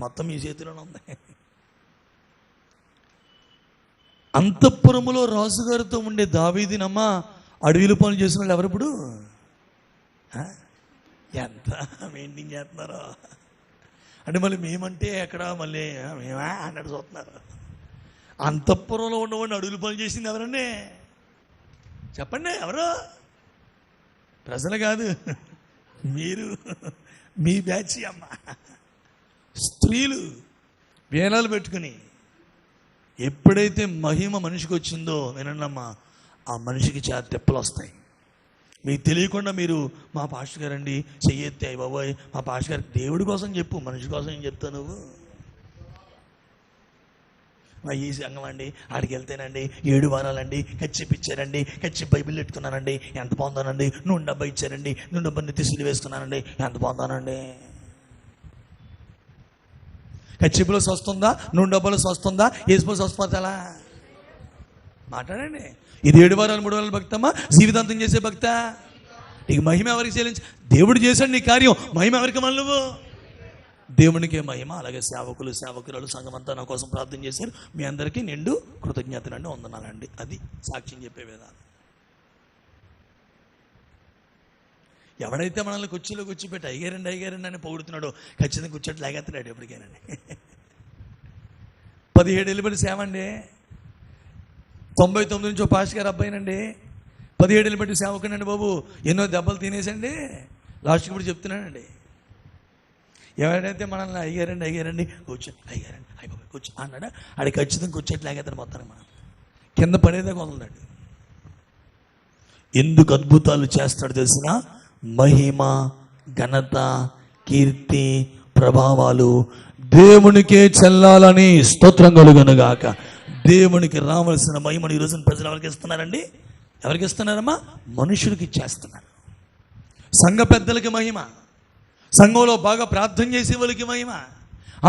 మొత్తం మీ చేతిలోనే ఉంది. అంతఃపురములో రాజుగారితో ఉండే దావీదునమ్మా అడవిలో పనులు చేసిన వాళ్ళు ఎవరిప్పుడు? ఎంత మెయింటైన్ చేస్తున్నారో అంటే మళ్ళీ మేమంటే ఎక్కడ మళ్ళీ మేమా అన్నట్టు చూస్తున్నారు. అంతఃపురంలో ఉన్నవాడిని అడవులు పనులు చేసింది ఎవరండి? చెప్పండి. ఎవరు? ప్రజలు కాదు, మీరు, మీ బ్యాచ్ అమ్మ. స్త్రీలు వేలాలు పెట్టుకుని ఎప్పుడైతే మహిమ మనిషికి వచ్చిందో వినండమ్మా, ఆ మనిషికి చాలా తెప్పలు వస్తాయి. మీకు తెలియకుండా మీరు మా పాస్టర్ గారండి చెయ్యెత్తే, అయ్యి బాబోయ్ మా పాస్టర్ గారు, దేవుడి కోసం చెప్పు, మనిషి కోసం ఏం చెప్తావు నువ్వు? మా ఈ సంఘం అండి, ఆడికి వెళ్తేనండి 7 వారాలండి, కచ్చిపిచ్చారండి, కచ్చి బైబిల్ పెట్టుకున్నానండి, ఎంత బాగుందానండి, నూనె డబ్బా ఇచ్చారండి, నూనె డబ్బా నెత్తిసిలు వేసుకున్నానండి, ఎంత బాగుందానండి. కచ్చిపులో స్వస్థందా, నూనె డబ్బాలో స్వస్థందా, ఏసులో స్వస్థపరచాలా? మాట్లాడండి. ఇది 7 వారాలు 3 వారాలు భక్తమ్మా, జీవితాంతం చేసే భక్త? నీకు మహిమ ఎవరికి చెల్లించి? దేవుడు చేశాడు నీ కార్యం, మహిమ ఎవరికి మళ్ళీ నువ్వు? దేవునికే మహిమ. అలాగే సేవకురాలు సంఘం అంతా నా కోసం ప్రార్థన చేశారు. మీ అందరికీ నిండు కృతజ్ఞతలండి, వందనాలండి. అది సాక్ష్యం చెప్పే విధానం. ఎవడైతే మనల్ని కుర్చీలో కూర్చోబెట్టి అయ్యారండి అని పొగుడుతున్నాడో ఖచ్చితంగా కూర్చోటి లాగేస్తున్నాడు ఎప్పటికేనండి. 17 ఏళ్ళ సేవ అండి. 99 నుంచి పాస్ గారు అబ్బాయినండి. 17 ఏళ్ళు బట్టి సేవకునండి బాబు. ఎన్నో దెబ్బలు తినేసండి. లాస్ట్కి ఇప్పుడు చెప్తున్నానండి, ఎవరైతే మనల్ని అయ్యారండి కూర్చొని అయ్యారండి అయిపోయి కూర్చో అన్నాడు, ఆడి ఖచ్చితంగా కూర్చోటి లాగేస్తాడు మొత్తానికి. మనం కింద పడేదాకా వదలదండి. ఎందుకు అద్భుతాలు చేస్తాడు తెలిసిన? మహిమ, ఘనత, కీర్తి, ప్రభావాలు దేవునికే చెల్లాలని స్తోత్రం కలుగునుగాక. దేవునికి రావాల్సిన మహిమను ఈరోజు ప్రజలు ఎవరికి ఇస్తున్నారండి? ఎవరికి ఇస్తున్నారమ్మా? మనుషులకి ఇచ్చేస్తున్నారు. సంఘ పెద్దలకి మహిమ, సంఘంలో బాగా ప్రార్థన చేసే వాళ్ళకి మహిమ,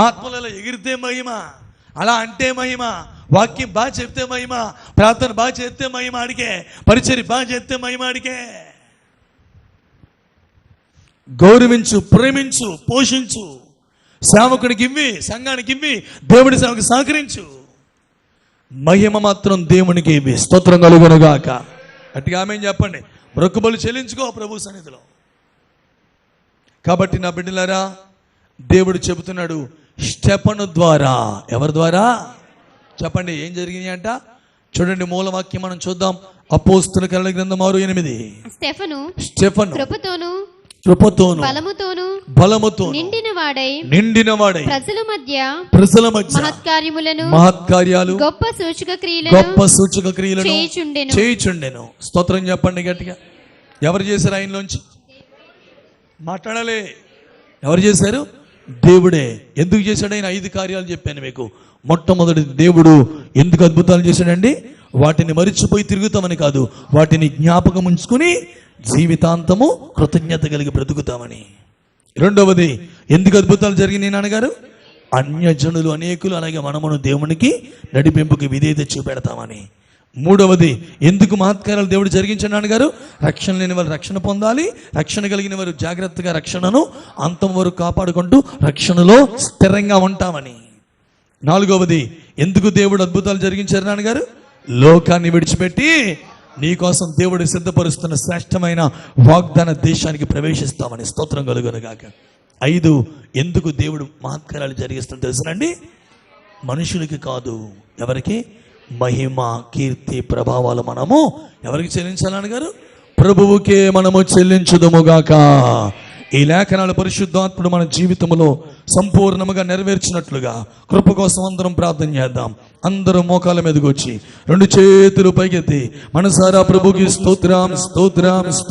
ఆత్మలలో ఎగిరితే మహిమ, అలా అంటే మహిమ, వాక్యం బాగా చెప్తే మహిమ, ప్రార్థన బాగా చేస్తే మహిమ ఆడికే, పరిచర్య బాగా చేస్తే మహిమ ఆడికే. గౌరవించు, ప్రేమించు, పోషించు, సేవకుడికి ఇవ్వి, సంఘానికి ఇవ్వి, దేవుడి సేవకు సహకరించు. మహిమ మాత్రం దేవునికి ఇవ్వి. స్తోత్రం కలుగునుగాక. గట్టిగా ఆమేన్ చెప్పండి. మొక్కుబడులు చెల్లించుకో ప్రభు సన్నిధిలో. కాబట్టి నా బిడ్డలారా, దేవుడు చెబుతున్నాడు స్టెఫను ద్వారా. ఎవరి ద్వారా చెప్పండి? ఏం జరిగింది అంట? చూడండి, మూలవాక్యం మనం చూద్దాం. అపోస్తుల కార్యాల గ్రంథం 6:8. స్టెఫను కృపతోను బలముతోను నిండిన వాడై ప్రజల మధ్య మహత్కార్యాలు గొప్ప సూచక క్రియలను చేయుచుండెను. స్తోత్రం చెప్పండి గట్టిగా. ఎవరు చేశారు? ఆయనలోంచి మాట్లాడాలి. ఎవరు చేశారు? దేవుడే. ఎందుకు చేశాడు ఆయన? 5 కార్యాలు చెప్పాను మీకు. మొట్టమొదటి, దేవుడు ఎందుకు అద్భుతాలు చేశాడండి? వాటిని మరిచిపోయి తిరుగుతామని కాదు, వాటిని జ్ఞాపకం ఉంచుకుని జీవితాంతము కృతజ్ఞత కలిగి బ్రతుకుతామని. రెండవది, ఎందుకు అద్భుతాలు జరిగినాయి నాన్నగారు? అన్యజనులు అనేకులు అలాగే మనమును దేవునికి నడిపింపుకి విధేయత చూపెడతామని. మూడవది, ఎందుకు మహత్కారాలు దేవుడు జరిగించాడు నాన్నగారు? రక్షణ లేని వారు రక్షణ పొందాలి, రక్షణ కలిగిన వారు జాగ్రత్తగా రక్షణను అంతం వరకు కాపాడుకుంటూ రక్షణలో స్థిరంగా ఉంటామని. నాలుగవది, ఎందుకు దేవుడు అద్భుతాలు జరిగించారు నాన్నగారు? లోకాన్ని విడిచిపెట్టి నీకోసం దేవుడు సిద్ధపరుస్తున్న శ్రేష్టమైన వాగ్దాన దేశానికి ప్రవేశిస్తామని. స్తోత్రం కలుగునుగాక. 5, ఎందుకు దేవుడు మహత్కారాలు జరిగిస్తాడు తెలుసునండి? మనుషులకి కాదు. ఎవరికి? మహిమ, కీర్తి, ప్రభావాలు మనము ఎవరికి చెల్లించాలని గారు? ప్రభువుకే మనము చెల్లించుదుముగాక. ఈ లేఖనాలు పరిశుద్ధాత్ముడు మన జీవితంలో సంపూర్ణముగా నెరవేర్చినట్లుగా కృప కోసం అందరం ప్రార్థన చేద్దాం. అందరూ మోకాల మీదకి వచ్చి 2 చేతులు పైకెత్తి మనసారా ప్రభుకి స్తోత్రం స్తోత్రం